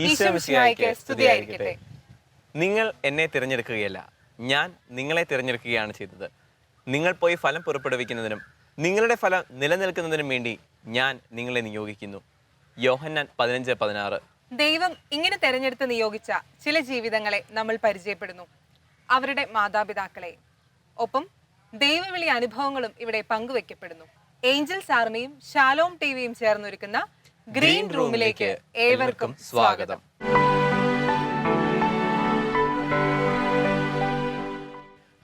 ഈശോമിശിഹായ്ക്ക് സ്തുതിയായിരിക്കട്ടെ. നിങ്ങൾ എന്നെ തിരഞ്ഞെടുക്കുകയല്ല, ഞാൻ നിങ്ങളെ തിരഞ്ഞെടുക്കുകയാണ് ചെയ്തത്. നിങ്ങൾ പോയി ഫലം പുറപ്പെടുവിക്കുന്നതിനും നിങ്ങളുടെ ഫലം നിലനിൽക്കുന്നതിനും വേണ്ടി ഞാൻ നിങ്ങളെ നിയോഗിക്കുന്നു. യോഹന്നാൻ 15:16. ദൈവം ഇങ്ങനെ തെരഞ്ഞെടുത്ത് നിയോഗിച്ച ചില ജീവിതങ്ങളെ നമ്മൾ പരിചയപ്പെടുന്നു, അവരുടെ മാതാപിതാക്കളെ. ഒപ്പം ദൈവവിളി അനുഭവങ്ങളും ഇവിടെ പങ്കുവെക്കപ്പെടുന്നു. ഏഞ്ചൽസ് ആർമിയും ഷാലോം ടിവിയും ചേർന്നൊരുക്കുന്ന ഗ്രീൻ റൂമിലേക്ക് ഏവർക്കും സ്വാഗതം.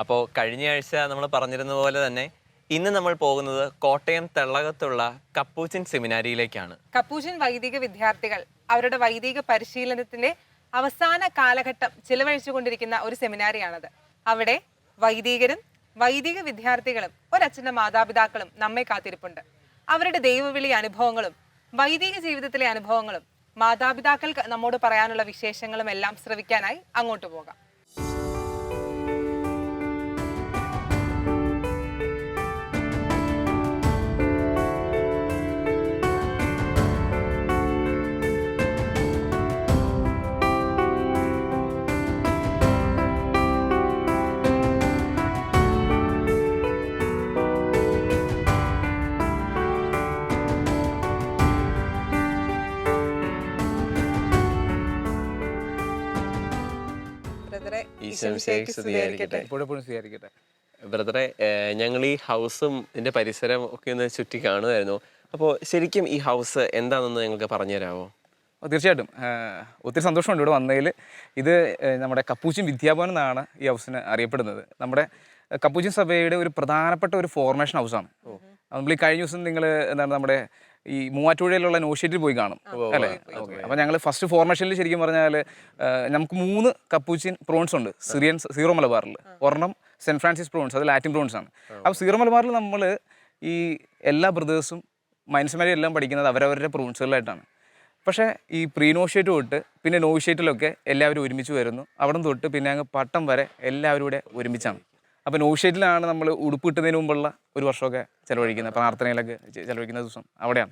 അപ്പോൾ കഴിഞ്ഞ ആഴ്ച നമ്മൾ പറഞ്ഞിരുന്ന പോലെ തന്നെ ഇന്ന് നമ്മൾ പോകുന്നത് കോട്ടയം തെള്ളകത്തുള്ള കപ്പൂച്ചിൻ സെമിനാരിയിലേക്കാണ്. കപ്പൂച്ചിൻ വൈദിക വിദ്യാർത്ഥികൾ അവരുടെ വൈദിക പരിശീലനത്തിന്റെ അവസാന കാലഘട്ടം ചിലവഴിച്ചുകൊണ്ടിരിക്കുന്ന ഒരു സെമിനാരിയാണത്. അവിടെ വൈദികരും വൈദിക വിദ്യാർത്ഥികളും ഒരച്ഛൻ്റെ മാതാപിതാക്കളും നമ്മെ കാത്തിരിപ്പുണ്ട്. അവരുടെ ദൈവവിളി അനുഭവങ്ങളും വൈദിക ജീവിതത്തിലെ അനുഭവങ്ങളും മാതാപിതാക്കൾക്ക് നമ്മോട് പറയാനുള്ള വിശേഷങ്ങളും എല്ലാം ശ്രവിക്കാനായി അങ്ങോട്ട് പോകാം. ബ്രദറെ, ഞങ്ങൾ ഈ ഹൗസും ഇതിന്റെ പരിസരം ഒക്കെ ഒന്ന് ചുറ്റി കാണുമായിരുന്നു. അപ്പോൾ ശരിക്കും ഈ ഹൗസ് എന്താണെന്ന് ഞങ്ങൾക്ക് പറഞ്ഞു തരാമോ? തീർച്ചയായിട്ടും ഒത്തിരി സന്തോഷമുണ്ട് ഇവിടെ വന്നതിൽ. ഇത് നമ്മുടെ കപ്പൂച്ചിൻ വിദ്യാഭവൻ എന്നാണ് ഈ ഹൗസിന് അറിയപ്പെടുന്നത്. നമ്മുടെ കപ്പൂച്ചിൻ സഭയുടെ ഒരു പ്രധാനപ്പെട്ട ഒരു ഫോർമേഷൻ ഹൗസാണ്. നമ്മൾ ഈ കഴിഞ്ഞ ദിവസം നിങ്ങൾ എന്താണ് നമ്മുടെ ഈ മൂവാറ്റുപുഴയിലുള്ള നോഷേറ്റിൽ പോയി കാണും അല്ലേ? ഓക്കെ. അപ്പോൾ ഞങ്ങൾ ഫസ്റ്റ് ഫോർമേഷനിൽ ശരിക്കും പറഞ്ഞാൽ നമുക്ക് 3 കപ്പൂച്ചിൻ പ്രോൺസ് ഉണ്ട് സീറോ മലബാറിൽ. ഒരെണ്ണം സെൻറ്റ് ഫ്രാൻസിസ് പ്രോൺസ്, അത് ലാറ്റിൻ പ്രോൺസ് ആണ്. അപ്പോൾ സീറോ മലബാറിൽ നമ്മൾ ഈ എല്ലാ ബ്രദേഴ്സും മനുഷ്യന്മാരും എല്ലാം പഠിക്കുന്നത് അവരവരുടെ പ്രോൺസുകളിലായിട്ടാണ്. പക്ഷേ ഈ പ്രീ നോഷേറ്റ് തൊട്ട് പിന്നെ നോഷേറ്റിലൊക്കെ എല്ലാവരും ഒരുമിച്ച് വരുന്നു. അവിടെ തൊട്ട് പിന്നെ അങ്ങ് പട്ടം വരെ എല്ലാവരും കൂടെ ഒരുമിച്ചാണ്. അപ്പോൾ നോഷേറ്റിലാണ് നമ്മൾ ഉടുപ്പ് കിട്ടുന്നതിന് മുമ്പുള്ള ഒരു വർഷമൊക്കെ ചിലവഴിക്കുന്നത്, പ്രാർത്ഥനയിലൊക്കെ ചിലവഴിക്കുന്ന ദിവസം അവിടെയാണ്.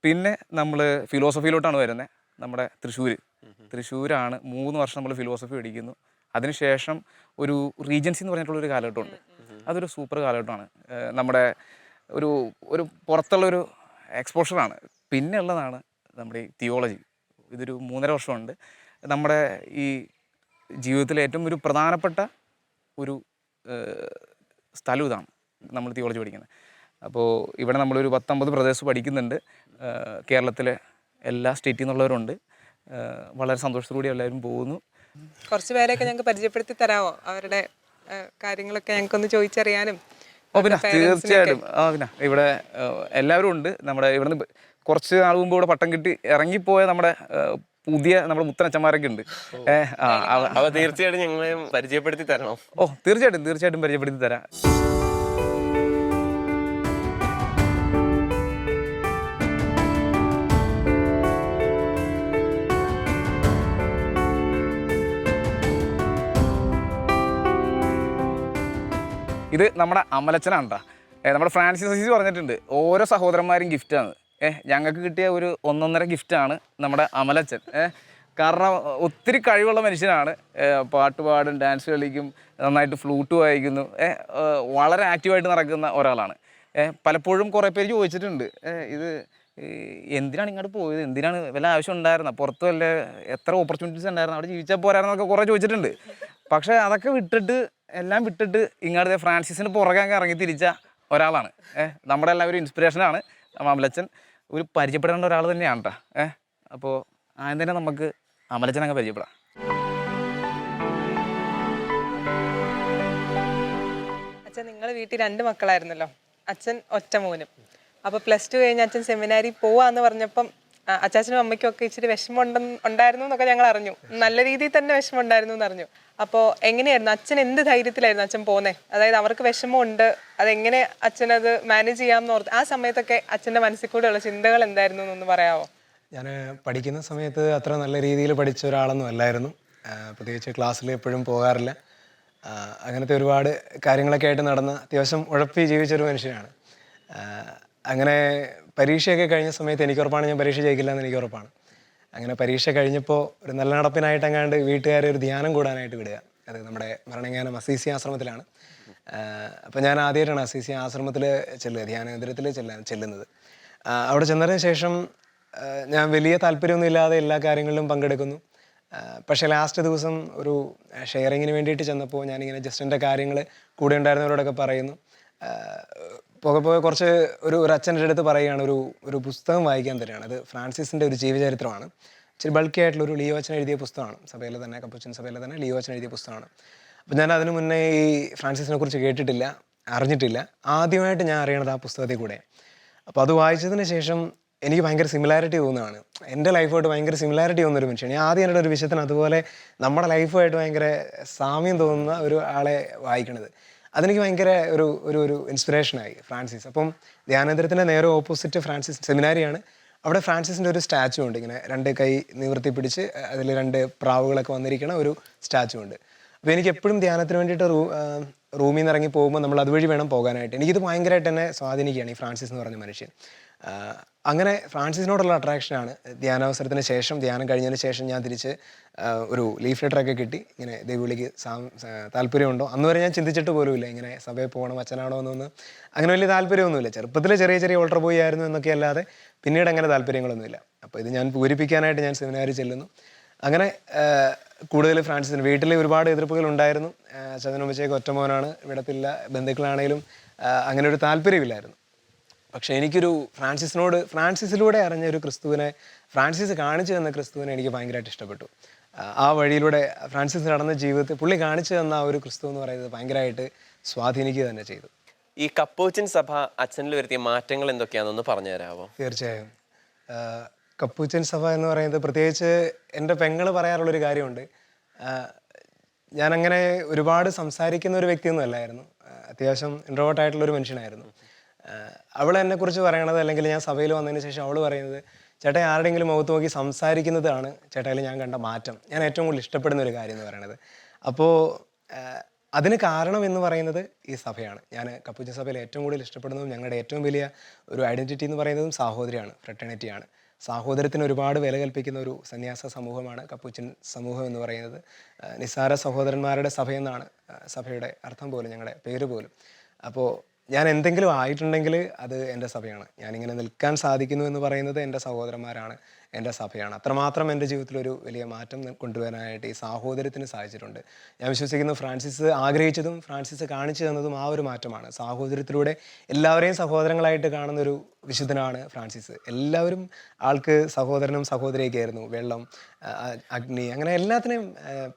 പിന്നെ നമ്മൾ ഫിലോസഫിയിലോട്ടാണ് വരുന്നത്. നമ്മുടെ തൃശ്ശൂരാണ് 3 വർഷം നമ്മൾ ഫിലോസഫി പഠിക്കുന്നു. അതിനുശേഷം ഒരു റീജൻസി എന്ന് പറഞ്ഞിട്ടുള്ളൊരു കാലഘട്ടമുണ്ട്. അതൊരു സൂപ്പർ കാലഘട്ടമാണ്. നമ്മുടെ ഒരു പുറത്തുള്ളൊരു എക്സ്പോഷറാണ്. പിന്നെ ഉള്ളതാണ് നമ്മുടെ ഈ തിയോളജി. ഇതൊരു 3.5 വർഷമുണ്ട്. നമ്മുടെ ഈ ജീവിതത്തിലെ ഏറ്റവും ഒരു പ്രധാനപ്പെട്ട ഒരു സ്ഥലം ഇതാണ്, നമ്മൾ തിയോളജി പഠിക്കുന്നത്. അപ്പോൾ ഇവിടെ നമ്മളൊരു 10-50 ബ്രദേഴ്സ് പഠിക്കുന്നുണ്ട്. കേരളത്തിലെ എല്ലാ സ്റ്റേറ്റിൽ നിന്നുള്ളവരുണ്ട്. വളരെ സന്തോഷത്തോടുകൂടി എല്ലാവരും പോകുന്നു. കുറച്ച് പേരെയൊക്കെ ഞങ്ങൾക്ക് പരിചയപ്പെടുത്തി തരാമോ? അവരുടെ കാര്യങ്ങളൊക്കെ ഞങ്ങൾക്കൊന്ന് ചോദിച്ചറിയാനും. പിന്നെ തീർച്ചയായിട്ടും. പിന്നെ ഇവിടെ എല്ലാവരും ഉണ്ട്. നമ്മുടെ ഇവിടുന്ന് കുറച്ച് നാൾ മുമ്പ് ഇവിടെ പട്ടം കിട്ടി ഇറങ്ങിപ്പോയ നമ്മുടെ നമ്മുടെ മുത്തനച്ചന്മാരൊക്കെ ഉണ്ട്. അവ തീർച്ചയായിട്ടും ഞങ്ങളെയും പരിചയപ്പെടുത്തി തരണം. തീർച്ചയായിട്ടും പരിചയപ്പെടുത്തി തരാം. ഇത് നമ്മുടെ അമലച്ചനാണ് കേട്ടോ. നമ്മുടെ ഫ്രാൻസിസ് അസീസി പറഞ്ഞിട്ടുണ്ട്, ഓരോ സഹോദരന്മാരും ഗിഫ്റ്റാണ്. ഞങ്ങൾക്ക് കിട്ടിയ ഒരു 1.5 ഗിഫ്റ്റാണ് നമ്മുടെ അമലച്ചൻ. കാരണം ഒത്തിരി കഴിവുള്ള മനുഷ്യനാണ്. പാട്ട് പാടും, ഡാൻസ് കളിക്കും, നന്നായിട്ട് ഫ്ലൂട്ട് വായിക്കുന്നു, വളരെ ആക്റ്റീവായിട്ട് നടക്കുന്ന ഒരാളാണ്. പലപ്പോഴും കുറേ പേര് ചോദിച്ചിട്ടുണ്ട്, ഇത് എന്തിനാണ് ഇങ്ങോട്ട് പോയത്, എന്തിനാണ് വല്ല ആവശ്യം ഉണ്ടായിരുന്നത്, പുറത്ത് വല്ല എത്ര ഓപ്പർച്യൂണിറ്റീസ് ഉണ്ടായിരുന്നു, അവിടെ ജീവിച്ചാൽ പോരായിരുന്നൊക്കെ കുറേ ചോദിച്ചിട്ടുണ്ട്. പക്ഷേ അതൊക്കെ എല്ലാം വിട്ടിട്ട് ഇങ്ങോട്ട് ഫ്രാൻസിസിന് പുറകെ ഇറങ്ങി തിരിച്ച ഒരാളാണ്. നമ്മുടെ എല്ലാവരും ഇൻസ്പിറേഷനാണ് അമലച്ചൻ. ഒരു പരിചയപ്പെടേണ്ട ഒരാൾ തന്നെയാണ് കേട്ടോ. അപ്പോൾ ആദ്യം തന്നെ നമുക്ക് അമലച്ചനങ്ങ് പരിചയപ്പെടാം. അച്ഛൻ, നിങ്ങൾ വീട്ടിൽ 2 മക്കളായിരുന്നല്ലോ, അച്ഛൻ ഒറ്റ മോനും. അപ്പോൾ +2 കഴിഞ്ഞ് അച്ഛൻ സെമിനാരി പോവാന്ന് പറഞ്ഞപ്പം അച്ചാച്ചനും അമ്മയ്ക്കും ഒക്കെ ഇച്ചിരി വിഷമം ഉണ്ടായിരുന്നു എന്നൊക്കെ ഞങ്ങൾ അറിഞ്ഞു. നല്ല രീതിയിൽ തന്നെ വിഷമം ഉണ്ടായിരുന്നു എന്ന് അറിഞ്ഞു. അപ്പോൾ എങ്ങനെയായിരുന്നു അച്ഛൻ, എന്ത് ധൈര്യത്തിലായിരുന്നു അച്ഛൻ പോകുന്നത്? അതായത് അവർക്ക് വിഷമമുണ്ട്, അതെങ്ങനെ അച്ഛനത് മാനേജ് ചെയ്യാമെന്ന് ഓർത്ത് ആ സമയത്തൊക്കെ അച്ഛൻ്റെ മനസ്സിൽ കൂടെയുള്ള ചിന്തകൾ എന്തായിരുന്നു എന്നൊന്ന് പറയാമോ? ഞാൻ പഠിക്കുന്ന സമയത്ത് അത്ര നല്ല രീതിയിൽ പഠിച്ച ഒരാളൊന്നും അല്ലായിരുന്നു. പ്രത്യേകിച്ച് ക്ലാസ്സിൽ എപ്പോഴും പോകാറില്ല. അങ്ങനത്തെ ഒരുപാട് കാര്യങ്ങളൊക്കെ ആയിട്ട് നടന്ന് അത്യാവശ്യം ഉഴപ്പി ജീവിച്ചൊരു മനുഷ്യനാണ്. അങ്ങനെ പരീക്ഷയൊക്കെ കഴിഞ്ഞ സമയത്ത് എനിക്ക് ഉറപ്പാണ് ഞാൻ പരീക്ഷ ജയിക്കില്ല എന്ന് എനിക്ക് ഉറപ്പാണ്. അങ്ങനെ പരീക്ഷ കഴിഞ്ഞപ്പോൾ ഒരു നല്ല നടപ്പിനായിട്ട് അങ്ങാണ്ട് വീട്ടുകാരെ ഒരു ധ്യാനം കൂടാനായിട്ട് വിടുക. അത് നമ്മുടെ മരണങ്ങാനം അസീസി ആശ്രമത്തിലാണ്. അപ്പോൾ ഞാൻ ആദ്യമായിട്ടാണ് അസീസി ആശ്രമത്തിൽ ചെല്ലുക, ധ്യാനകേന്ദ്രത്തിൽ ചെല്ലുന്നത്. അവിടെ ചെന്നതിന് ശേഷം ഞാൻ വലിയ താല്പര്യമൊന്നും ഇല്ലാതെ എല്ലാ കാര്യങ്ങളിലും പങ്കെടുക്കുന്നു. പക്ഷേ ലാസ്റ്റ് ദിവസം ഒരു ഷെയറിങ്ങിന് വേണ്ടിയിട്ട് ചെന്നപ്പോൾ ഞാനിങ്ങനെ ജസ്റ്റ് എൻ്റെ കാര്യങ്ങൾ കൂടെ ഉണ്ടായിരുന്നവരോടൊക്കെ പറയുന്നു. പോകെ കുറച്ച് ഒരു അച്ഛൻ്റെ അടുത്ത് പറയുകയാണ്, ഒരു പുസ്തകം വായിക്കാൻ തരികയാണ്. അത് ഫ്രാൻസിസിൻ്റെ ഒരു ജീവചരിത്രമാണ്. ഇച്ചിരി ബൾക്കി ആയിട്ടുള്ളൊരു ലിയോ അച്ഛൻ എഴുതിയ പുസ്തകമാണ്. സഭയിലെ തന്നെ, കപ്പുച്ചിൻ സഭയിലെ തന്നെ ലിയോ അച്ഛൻ എഴുതിയ പുസ്തകമാണ്. അപ്പോൾ ഞാൻ അതിന് മുന്നേ ഈ ഫ്രാൻസിസിനെ കുറിച്ച് കേട്ടിട്ടില്ല, അറിഞ്ഞിട്ടില്ല. ആദ്യമായിട്ട് ഞാൻ അറിയണത് ആ പുസ്തകത്തിൽ കൂടെ. അപ്പോൾ അത് വായിച്ചതിന് ശേഷം എനിക്ക് ഭയങ്കര സിമിലാരിറ്റി തോന്നുകയാണ്. എൻ്റെ ലൈഫുമായിട്ട് ഭയങ്കര സിമിലാരിറ്റി തോന്നുന്നൊരു മനുഷ്യൻ. ഞാൻ ആദ്യം ഒരു വിഷയത്തിന് അതുപോലെ നമ്മുടെ ലൈഫുമായിട്ട് ഭയങ്കര സാമ്യം തോന്നുന്ന ഒരു ആളെ വായിക്കണത്. അതെനിക്ക് ഭയങ്കര ഒരു ഇൻസ്പിറേഷനായി ഫ്രാൻസിസ്. അപ്പം ധ്യാനേന്ദ്രത്തിൻ്റെ നേരെ ഓപ്പോസിറ്റ് ഫ്രാൻസിസ് സെമിനാരിയാണ്. അവിടെ ഫ്രാൻസിസിൻ്റെ ഒരു സ്റ്റാച്ചു ഉണ്ട്. ഇങ്ങനെ 2 കൈ നിവർത്തി പിടിച്ച് അതിൽ 2 പ്രാവുകളൊക്കെ വന്നിരിക്കണ ഒരു സ്റ്റാച്ചു ഉണ്ട്. അപ്പോൾ എനിക്ക് എപ്പോഴും ധ്യാനത്തിന് വേണ്ടിയിട്ട് റൂമിൽ നിന്ന് ഇറങ്ങി പോകുമ്പോൾ നമ്മൾ അതുവഴി വേണം പോകാനായിട്ട്. എനിക്കിത് ഭയങ്കരമായിട്ട് എന്നെ സ്വാധീനിക്കുകയാണ് ഈ ഫ്രാൻസിസ് എന്ന് പറഞ്ഞ മനുഷ്യൻ. അങ്ങനെ ഫ്രാൻസിസിനോടുള്ള അട്രാക്ഷനാണ്. ധ്യാനാവസരത്തിന് ശേഷം, ധ്യാനം കഴിഞ്ഞതിന് ശേഷം ഞാൻ തിരിച്ച് ഒരു ലീഫ് ലെറ്ററൊക്കെ കിട്ടി. ഇങ്ങനെ ദൈവവിളിക്ക് താല്പര്യമുണ്ടോ? അന്ന് വരെ ഞാൻ ചിന്തിച്ചിട്ട് പോലുമില്ല ഇങ്ങനെ സഭയിൽ പോകണം, അച്ഛനാണോ എന്നൊന്ന് അങ്ങനെ വലിയ താല്പര്യമൊന്നുമില്ല. ചെറുപ്പത്തിൽ ചെറിയ ഓൾട്ടർ ബോയ് ആയിരുന്നു എന്നൊക്കെ അല്ലാതെ പിന്നീട് അങ്ങനെ താല്പര്യങ്ങളൊന്നുമില്ല. അപ്പോൾ ഇത് ഞാൻ പൂരിപ്പിക്കാനായിട്ട് ഞാൻ സെമിനാരിൽ ചെല്ലുന്നു. അങ്ങനെ കൂടുതൽ ഫ്രാൻസിസിന് വീട്ടിൽ ഒരുപാട് എതിർപ്പുകൾ ഉണ്ടായിരുന്നു. അച്ഛനമ്മച്ചയൊക്കെ ഒറ്റമോനാണ്, വിടത്തില്ല, ബന്ധുക്കളാണേലും അങ്ങനെ ഒരു താല്പര്യമില്ലായിരുന്നു. പക്ഷേ എനിക്കൊരു ഫ്രാൻസിസിലൂടെ അറിഞ്ഞ ഒരു ക്രിസ്തുവിനെ, ഫ്രാൻസിസ് കാണിച്ചു തന്ന ക്രിസ്തുവിനെ എനിക്ക് ഭയങ്കരമായിട്ട് ഇഷ്ടപ്പെട്ടു. ആ വഴിയിലൂടെ ഫ്രാൻസിസ് നടന്ന ജീവിതത്തിൽ പുള്ളി കാണിച്ചു തന്ന ആ ഒരു ക്രിസ്തു എന്ന് പറയുന്നത് ഭയങ്കരമായിട്ട് സ്വാധീനിക്കുക തന്നെ ചെയ്തു. ഈ കപ്പൂച്ചിൻ സഭ അച്ഛനിൽ വരുത്തിയ മാറ്റങ്ങൾ എന്തൊക്കെയാണെന്നൊന്ന് പറഞ്ഞു തരാമോ? തീർച്ചയായും. കപ്പൂച്ചിൻ സഭ എന്ന് പറയുന്നത്, പ്രത്യേകിച്ച് എൻ്റെ പെങ്ങൾ പറയാറുള്ളൊരു കാര്യമുണ്ട്. ഞാനങ്ങനെ ഒരുപാട് സംസാരിക്കുന്ന ഒരു വ്യക്തിയൊന്നും അല്ലായിരുന്നു. അത്യാവശ്യം ഇൻട്രോവേർട്ടായിട്ടുള്ളൊരു മനുഷ്യനായിരുന്നു. അവൾ എന്നെക്കുറിച്ച് പറയണത്, അല്ലെങ്കിൽ ഞാൻ സഭയിൽ വന്നതിന് ശേഷം അവൾ പറയുന്നത്, ചേട്ടാ ആരുടെയെങ്കിലും മുഖത്ത് നോക്കി സംസാരിക്കുന്നതാണ് ചേട്ടായിൽ ഞാൻ കണ്ട മാറ്റം, ഞാൻ ഏറ്റവും കൂടുതൽ ഇഷ്ടപ്പെടുന്ന ഒരു കാര്യം എന്ന് പറയുന്നത്. അപ്പോൾ അതിന് കാരണം എന്ന് പറയുന്നത് ഈ സഭയാണ്. ഞാൻ കപ്പൂച്ചിൻ സഭയിൽ ഏറ്റവും കൂടുതൽ ഇഷ്ടപ്പെടുന്നതും ഞങ്ങളുടെ ഏറ്റവും വലിയ ഒരു ഐഡൻറ്റിറ്റി എന്ന് പറയുന്നതും സാഹോദര്യമാണ്, ഫ്രട്ടേണിറ്റിയാണ്. സാഹോദര്യത്തിന് ഒരുപാട് വില കൽപ്പിക്കുന്ന ഒരു സന്യാസ സമൂഹമാണ് കപ്പൂച്ചിൻ സമൂഹം എന്ന് പറയുന്നത്. നിസ്സാര സഹോദരന്മാരുടെ സഭയെന്നാണ് സഭയുടെ അർത്ഥം പോലും, ഞങ്ങളുടെ പേര് പോലും. അപ്പോൾ ഞാൻ എന്തെങ്കിലും ആയിട്ടുണ്ടെങ്കിൽ അത് എൻ്റെ സഭയാണ്. ഞാനിങ്ങനെ നിൽക്കാൻ സാധിക്കുന്നു എന്ന് പറയുന്നത് എൻ്റെ സഹോദരന്മാരാണ്, എൻ്റെ സഭയാണ്. അത്രമാത്രം എൻ്റെ ജീവിതത്തിലൊരു വലിയ മാറ്റം കൊണ്ടുവരാനായിട്ട് ഈ സാഹോദര്യത്തിന് സാധിച്ചിട്ടുണ്ട്. ഞാൻ വിശ്വസിക്കുന്നു ഫ്രാൻസിസ് ആഗ്രഹിച്ചതും ഫ്രാൻസിസ് കാണിച്ചു തന്നതും ആ ഒരു മാറ്റമാണ്. സാഹോദര്യത്തിലൂടെ എല്ലാവരെയും സഹോദരങ്ങളായിട്ട് കാണുന്നൊരു വിശുദ്ധനാണ് ഫ്രാൻസിസ്. എല്ലാവരും ആൾക്ക് സഹോദരനും സഹോദരിയൊക്കെ ആയിരുന്നു. വെള്ളം, അഗ്നി, അങ്ങനെ എല്ലാത്തിനെയും,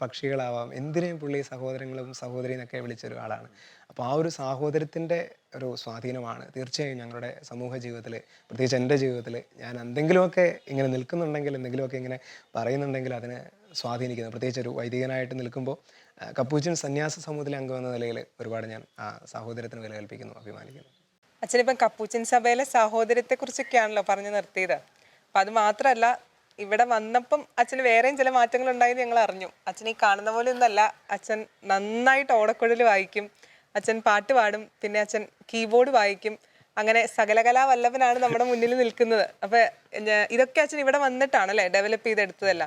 പക്ഷികളാവാം, എന്തിനേയും പുള്ളി സഹോദരങ്ങളും സഹോദരിയെന്നൊക്കെ വിളിച്ചൊരു ആളാണ്. അപ്പോൾ ആ ഒരു സാഹോദര്യത്തിൻ്റെ ഒരു സ്വാധീനമാണ് തീർച്ചയായും ഞങ്ങളുടെ സമൂഹ ജീവിതത്തിൽ, പ്രത്യേകിച്ച് എൻ്റെ ജീവിതത്തിൽ ഞാൻ എന്തെങ്കിലുമൊക്കെ ഇങ്ങനെ നിൽക്കുന്നുണ്ടെങ്കിൽ, എന്തെങ്കിലുമൊക്കെ ഇങ്ങനെ പറയുന്നുണ്ടെങ്കിൽ അതിനെ സ്വാധീനിക്കുന്നത്. പ്രത്യേകിച്ച് ഒരു വൈദികനായിട്ട് നിൽക്കുമ്പോൾ കപ്പൂച്ചിൻ സന്യാസ സമൂഹത്തിലെ അംഗം എന്ന നിലയിൽ ഒരുപാട് ഞാൻ ആ സാഹോദര്യത്തിന് വില കൽപ്പിക്കുന്നു, അഭിമാനിക്കുന്നു. അച്ഛനിപ്പം കപ്പൂച്ചിൻ സഭയിലെ സാഹോദര്യത്തെക്കുറിച്ചൊക്കെയാണല്ലോ പറഞ്ഞു നിർത്തിയത്. അപ്പം അത് മാത്രമല്ല, ഇവിടെ വന്നപ്പം അച്ഛന് വേറെയും ചില മാറ്റങ്ങൾ ഉണ്ടായത് ഞങ്ങൾ അറിഞ്ഞു. അച്ഛൻ ഈ കാണുന്ന പോലെ ഒന്നല്ല, അച്ഛൻ നന്നായിട്ട് ഓടക്കുഴൽ വായിക്കും, അച്ഛൻ പാട്ട് പാടും, പിന്നെ അച്ഛൻ കീബോർഡ് വായിക്കും. അങ്ങനെ സകലകലാവല്ലഭനാണ് നമ്മുടെ മുന്നിൽ നിൽക്കുന്നത്. അപ്പം ഇതൊക്കെ അച്ഛൻ ഇവിടെ വന്നിട്ടാണല്ലേ ഡെവലപ്പ് ചെയ്തെടുത്തതല്ല.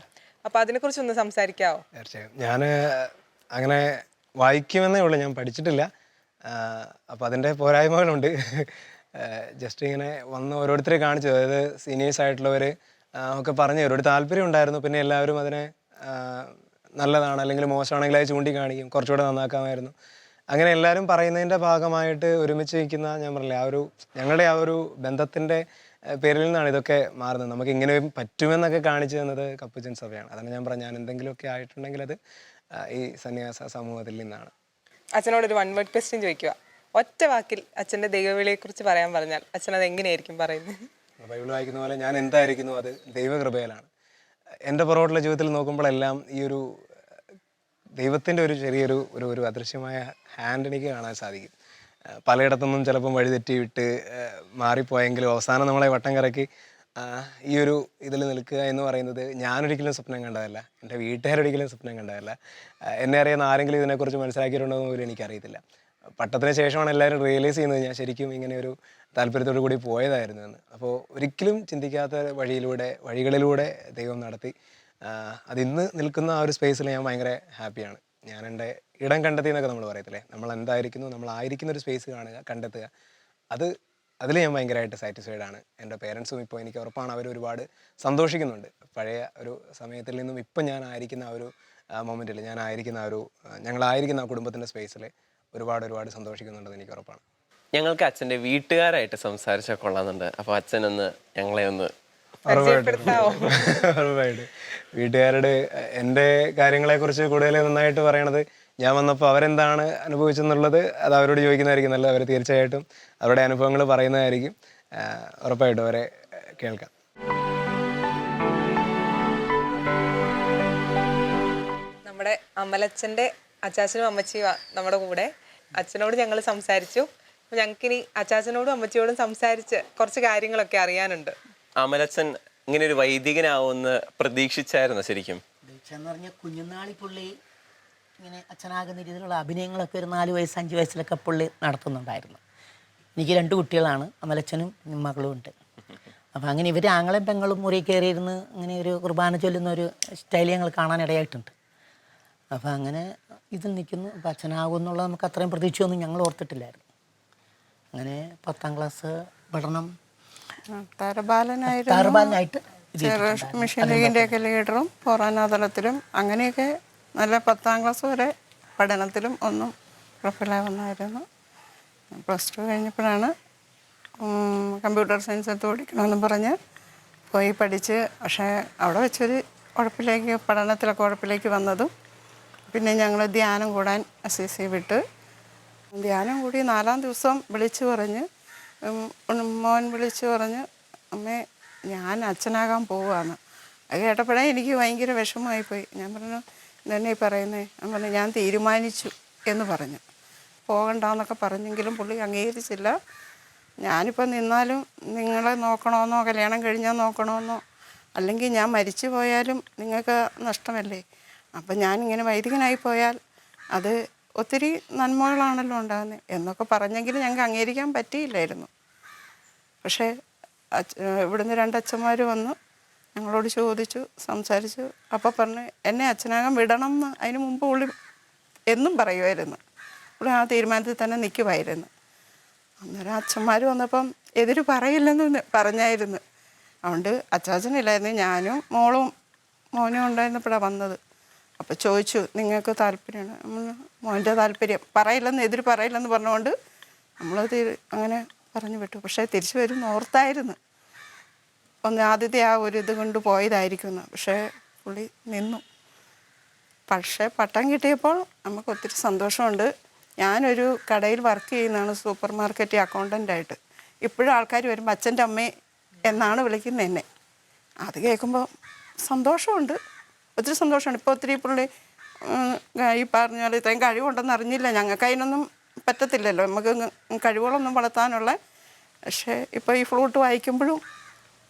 അപ്പം അതിനെക്കുറിച്ചൊന്ന് സംസാരിക്കാവോ? തീർച്ചയായും. ഞാൻ അങ്ങനെ വായിക്കുമെന്നേ ഉള്ളൂ, ഞാൻ പഠിച്ചിട്ടില്ല. അപ്പോൾ അതിൻ്റെ പോരായ്മകളുണ്ട്. ജസ്റ്റ് ഇങ്ങനെ വന്ന് ഓരോരുത്തരെ കാണിച്ചു, അതായത് സീനിയേഴ്സ് ആയിട്ടുള്ളവർ ഒക്കെ പറഞ്ഞു തരും. ഒരു താല്പര്യം ഉണ്ടായിരുന്നു. പിന്നെ എല്ലാവരും അതിനെ നല്ലതാണ് അല്ലെങ്കിൽ മോശമാണെങ്കിൽ അത് ചൂണ്ടിക്കാണിക്കും, കുറച്ചുകൂടെ നന്നാക്കാമായിരുന്നു, അങ്ങനെ എല്ലാവരും പറയുന്നതിൻ്റെ ഭാഗമായിട്ട് ഒരുമിച്ച് നിൽക്കുന്ന, ഞാൻ പറഞ്ഞില്ലേ, ഞങ്ങളുടെ ആ ഒരു ബന്ധത്തിൻ്റെ പേരിൽ നിന്നാണ് ഇതൊക്കെ മാറുന്നത്. നമുക്ക് ഇങ്ങനെ പറ്റുമെന്നൊക്കെ കാണിച്ചു തന്നത് കപ്പൂച്ചിൻ സഭയാണ്. അതാണ് ഞാൻ പറഞ്ഞത്, ഞാൻ എന്തെങ്കിലുമൊക്കെ ആയിട്ടുണ്ടെങ്കിൽ അത് ഈ സന്യാസ സമൂഹത്തിൽ നിന്നാണ്. അച്ഛനോടൊരു 1 വേർഡ് ക്വസ്റ്റ്യൻ ചോദിക്കുക. ഒറ്റ വാക്കിൽ അച്ഛൻ്റെ ദൈവവിളിയെക്കുറിച്ച് പറയാൻ പറഞ്ഞാൽ അച്ഛൻ അത് എങ്ങനെയായിരിക്കും പറയുന്നത്? ബൈബിൾ വായിക്കുന്ന പോലെ ഞാൻ എന്തായിരിക്കുന്നു അത് ദൈവകൃപയിലാണ്. എൻ്റെ പുറകോട്ടുള്ള ജീവിതത്തിൽ നോക്കുമ്പോഴെല്ലാം ഈ ഒരു ദൈവത്തിൻ്റെ ഒരു ചെറിയൊരു അദൃശ്യമായ ഹാൻഡ് എനിക്ക് കാണാൻ സാധിക്കും. പലയിടത്തുനിന്നും ചിലപ്പം വഴിതെറ്റി വിട്ട് മാറിപ്പോയെങ്കിലും അവസാനം നമ്മളെ വട്ടം കറക്കി ഈ ഒരു ഇതിൽ നിൽക്കുക എന്ന് പറയുന്നത് ഞാനൊരിക്കലും സ്വപ്നം കണ്ടതല്ല, എൻ്റെ വീട്ടുകാരൊരിക്കലും സ്വപ്നം കണ്ടതല്ല. എന്നെ അറിയുന്ന ആരെങ്കിലും ഇതിനെക്കുറിച്ച് മനസ്സിലാക്കിയിട്ടുണ്ടോ എന്ന് പോലും എനിക്കറിയത്തില്ല. പട്ടത്തിന് ശേഷമാണ് എല്ലാവരും റിയലൈസ് ചെയ്യുന്നത് ഞാൻ ശരിക്കും ഇങ്ങനെ ഒരു താല്പര്യത്തോടു കൂടി പോയതായിരുന്നു എന്ന്. അപ്പോൾ ഒരിക്കലും ചിന്തിക്കാത്ത വഴികളിലൂടെ ദൈവം നടത്തി. അതിന്ന് നിൽക്കുന്ന ആ ഒരു സ്പേസിൽ ഞാൻ ഭയങ്കര ഹാപ്പിയാണ്. ഞാൻ എൻ്റെ ഇടം കണ്ടെത്തി എന്നൊക്കെ നമ്മൾ പറയത്തില്ലേ, നമ്മൾ എന്തായിരിക്കുന്നു, നമ്മളായിരിക്കുന്ന ഒരു സ്പേസ് കണ്ടെത്തുക. അതിൽ ഞാൻ ഭയങ്കരമായിട്ട് സാറ്റിസ്ഫൈഡ് ആണ്. എൻ്റെ പേരൻസും ഇപ്പോൾ എനിക്ക് ഉറപ്പാണ് അവർ ഒരുപാട് സന്തോഷിക്കുന്നുണ്ട്. പഴയ ഒരു സമയത്തിൽ നിന്നും ഇപ്പം ഞാനായിരിക്കുന്ന ആ ഒരു മൊമെൻറ്റിൽ, ഞങ്ങളായിരിക്കുന്ന ആ കുടുംബത്തിൻ്റെ സ്പേസിൽ ഒരുപാട് സന്തോഷിക്കുന്നുണ്ടെന്ന് എനിക്ക് ഉറപ്പാണ്. ഞങ്ങൾക്ക് അച്ഛൻ്റെ വീട്ടുകാരായിട്ട് സംസാരിച്ചാൽ കൊള്ളാമെന്നുണ്ട്. അപ്പോൾ അച്ഛനൊന്ന് ഞങ്ങളെ ഒന്ന് ഉറപ്പായിട്ട് വീട്ടുകാരുടെ എൻ്റെ കാര്യങ്ങളെക്കുറിച്ച് കൂടുതൽ നന്നായിട്ട് പറയണത് ഞാൻ വന്നപ്പോൾ അവരെന്താണ് അനുഭവിച്ചെന്നുള്ളത് അത് അവരോട് ചോദിക്കുന്നതായിരിക്കും നല്ലത്. അവർ തീർച്ചയായിട്ടും അവരുടെ അനുഭവങ്ങൾ പറയുന്നതായിരിക്കും. ഉറപ്പായിട്ടും അവരെ കേൾക്കാം. നമ്മുടെ അമലച്ഛൻ്റെ അച്ചാച്ചനും അമ്മച്ചിയും നമ്മുടെ കൂടെ. അച്ഛനോട് ഞങ്ങൾ സംസാരിച്ചു. ഞങ്ങൾക്കിനി അച്ചാച്ചനോടും അമ്മച്ചിയോടും സംസാരിച്ച് കുറച്ച് കാര്യങ്ങളൊക്കെ അറിയാനുണ്ട്. അമലച്ഛൻ ഇങ്ങനെ ഒരു വൈദികനാവുമെന്ന് പ്രതീക്ഷിച്ചായിരുന്നു ശരിക്കും? പ്രതീക്ഷയെന്ന് പറഞ്ഞാൽ കുഞ്ഞുനാളി പുള്ളി ഇങ്ങനെ അച്ഛനാകുന്ന രീതിയിലുള്ള അഭിനയങ്ങളൊക്കെ ഒരു 4 വയസ്സ് 5 വയസ്സിലൊക്കെ പുള്ളി നടത്തുന്നുണ്ടായിരുന്നു. എനിക്ക് 2 കുട്ടികളാണ്, അമലച്ഛനും മകളും ഉണ്ട്. അപ്പോൾ അങ്ങനെ ഇവർ ആങ്ങളെയും പെങ്ങളും മുറി കയറിയിരുന്ന് അങ്ങനെ ഒരു കുർബാന ചൊല്ലുന്ന ഒരു സ്റ്റൈൽ ഞങ്ങൾ കാണാനിടയായിട്ടുണ്ട്. അപ്പോൾ അങ്ങനെ ഇതിൽ നിൽക്കുന്നു. അപ്പോൾ അച്ഛനാകും എന്നുള്ളത് നമുക്ക് അത്രയും പ്രതീക്ഷയൊന്നും ഞങ്ങൾ ഓർത്തിട്ടില്ലായിരുന്നു. അങ്ങനെ 10ാം ക്ലാസ് പഠനം താരബാലനായിട്ട് മിഷൻ ലീഗിൻ്റെയൊക്കെ ലീഡറും പോറാനാതലത്തിലും അങ്ങനെയൊക്കെ നല്ല 10ാം ക്ലാസ് വരെ പഠനത്തിലും ഒന്നും കുഴപ്പമില്ലാവുന്നായിരുന്നു. +2 കഴിഞ്ഞപ്പോഴാണ് കമ്പ്യൂട്ടർ സയൻസ് എടുത്ത് പഠിക്കണമെന്ന് പറഞ്ഞ് പോയി പഠിച്ച്. പക്ഷേ അവിടെ വെച്ചൊരു പഠനത്തിലൊക്കെ ഉഴപ്പിലേക്ക് വന്നതും പിന്നെ ഞങ്ങൾ ധ്യാനം കൂടാൻ SCC വിട്ട് ധ്യാനം കൂടി 4ാം ദിവസം മോൻ വിളിച്ച് പറഞ്ഞ് അമ്മേ ഞാൻ അച്ഛനാകാൻ പോവുകയാണ്. അത് കേട്ടപ്പോഴേ എനിക്ക് ഭയങ്കര വിഷമമായിപ്പോയി. ഞാൻ പറഞ്ഞു ഇതെന്നെ ഈ പറയുന്നേ? ഞാൻ പറഞ്ഞു ഞാൻ തീരുമാനിച്ചു എന്ന് പറഞ്ഞു. പോകണ്ടെന്നൊക്കെ പറഞ്ഞെങ്കിലും പുള്ളി അംഗീകരിച്ചില്ല. ഞാനിപ്പോൾ നിന്നാലും നിങ്ങളെ നോക്കണമെന്നോ കല്യാണം കഴിഞ്ഞാൽ നോക്കണമെന്നോ അല്ലെങ്കിൽ ഞാൻ മരിച്ചു പോയാലും നിങ്ങൾക്ക് നഷ്ടമല്ലേ. അപ്പം ഞാനിങ്ങനെ വൈദികനായി പോയാൽ അത് ഒത്തിരി നന്മകളാണല്ലോ ഉണ്ടാകുന്നത് എന്നൊക്കെ പറഞ്ഞെങ്കിലും ഞങ്ങൾക്ക് അംഗീകരിക്കാൻ പറ്റിയില്ലായിരുന്നു. പക്ഷേ ഇവിടുന്ന് 2 അച്ഛന്മാർ വന്ന് ഞങ്ങളോട് ചോദിച്ചു, സംസാരിച്ചു. അപ്പോൾ പറഞ്ഞു എന്നെ അച്ഛനാകാൻ വിടണം എന്ന് അതിന് മുമ്പ് പുള്ളി എന്നും പറയുമായിരുന്നു. പുള്ളി ആ തീരുമാനത്തിൽ തന്നെ നിൽക്കുമായിരുന്നു. അന്നേരം അച്ഛന്മാർ വന്നപ്പം എതിര് പറയില്ലെന്ന് പറഞ്ഞായിരുന്നു. അതുകൊണ്ട് അച്ചാച്ചനില്ലായിരുന്നു, ഞാനും മോനും ഉണ്ടായിരുന്നപ്പോഴാണ് വന്നത്. അപ്പോൾ ചോദിച്ചു നിങ്ങൾക്ക് താല്പര്യമാണ്? മോൻ്റെ താല്പര്യം എതിര് പറയില്ലെന്ന് പറഞ്ഞുകൊണ്ട് നമ്മളത് അങ്ങനെ പറഞ്ഞു വിട്ടു. പക്ഷേ തിരിച്ചു വരും ഓർത്തായിരുന്നു ആദ്യത്തെ ആ ഒരു ഇത് കൊണ്ട് പോയതായിരിക്കുന്നു. പക്ഷേ പുള്ളി നിന്നു. പക്ഷേ പട്ടം കിട്ടിയപ്പോൾ നമുക്ക് ഒത്തിരി സന്തോഷമുണ്ട്. ഞാനൊരു കടയിൽ വർക്ക് ചെയ്യുന്നതാണ്, സൂപ്പർ മാർക്കറ്റ് അക്കൗണ്ടൻ്റായിട്ട്. ഇപ്പോഴും ആൾക്കാർ വരുമ്പോൾ അച്ഛൻ്റെ അമ്മേ എന്നാണ് വിളിക്കുന്നത് എന്നെ. അത് കേൾക്കുമ്പോൾ സന്തോഷമുണ്ട്, ഒത്തിരി സന്തോഷമുണ്ട്. ഇപ്പോൾ ഒത്തിരി പുള്ളി ഈ പറഞ്ഞ പോലെ ഇത്രയും കഴിവുണ്ടെന്ന് അറിഞ്ഞില്ല. ഞങ്ങൾക്ക് അതിനൊന്നും പറ്റത്തില്ലല്ലോ, നമുക്ക് കഴിവുകളൊന്നും വളർത്താനുള്ള. പക്ഷേ ഇപ്പോൾ ഈ ഫ്ലൂട്ട് വായിക്കുമ്പോഴും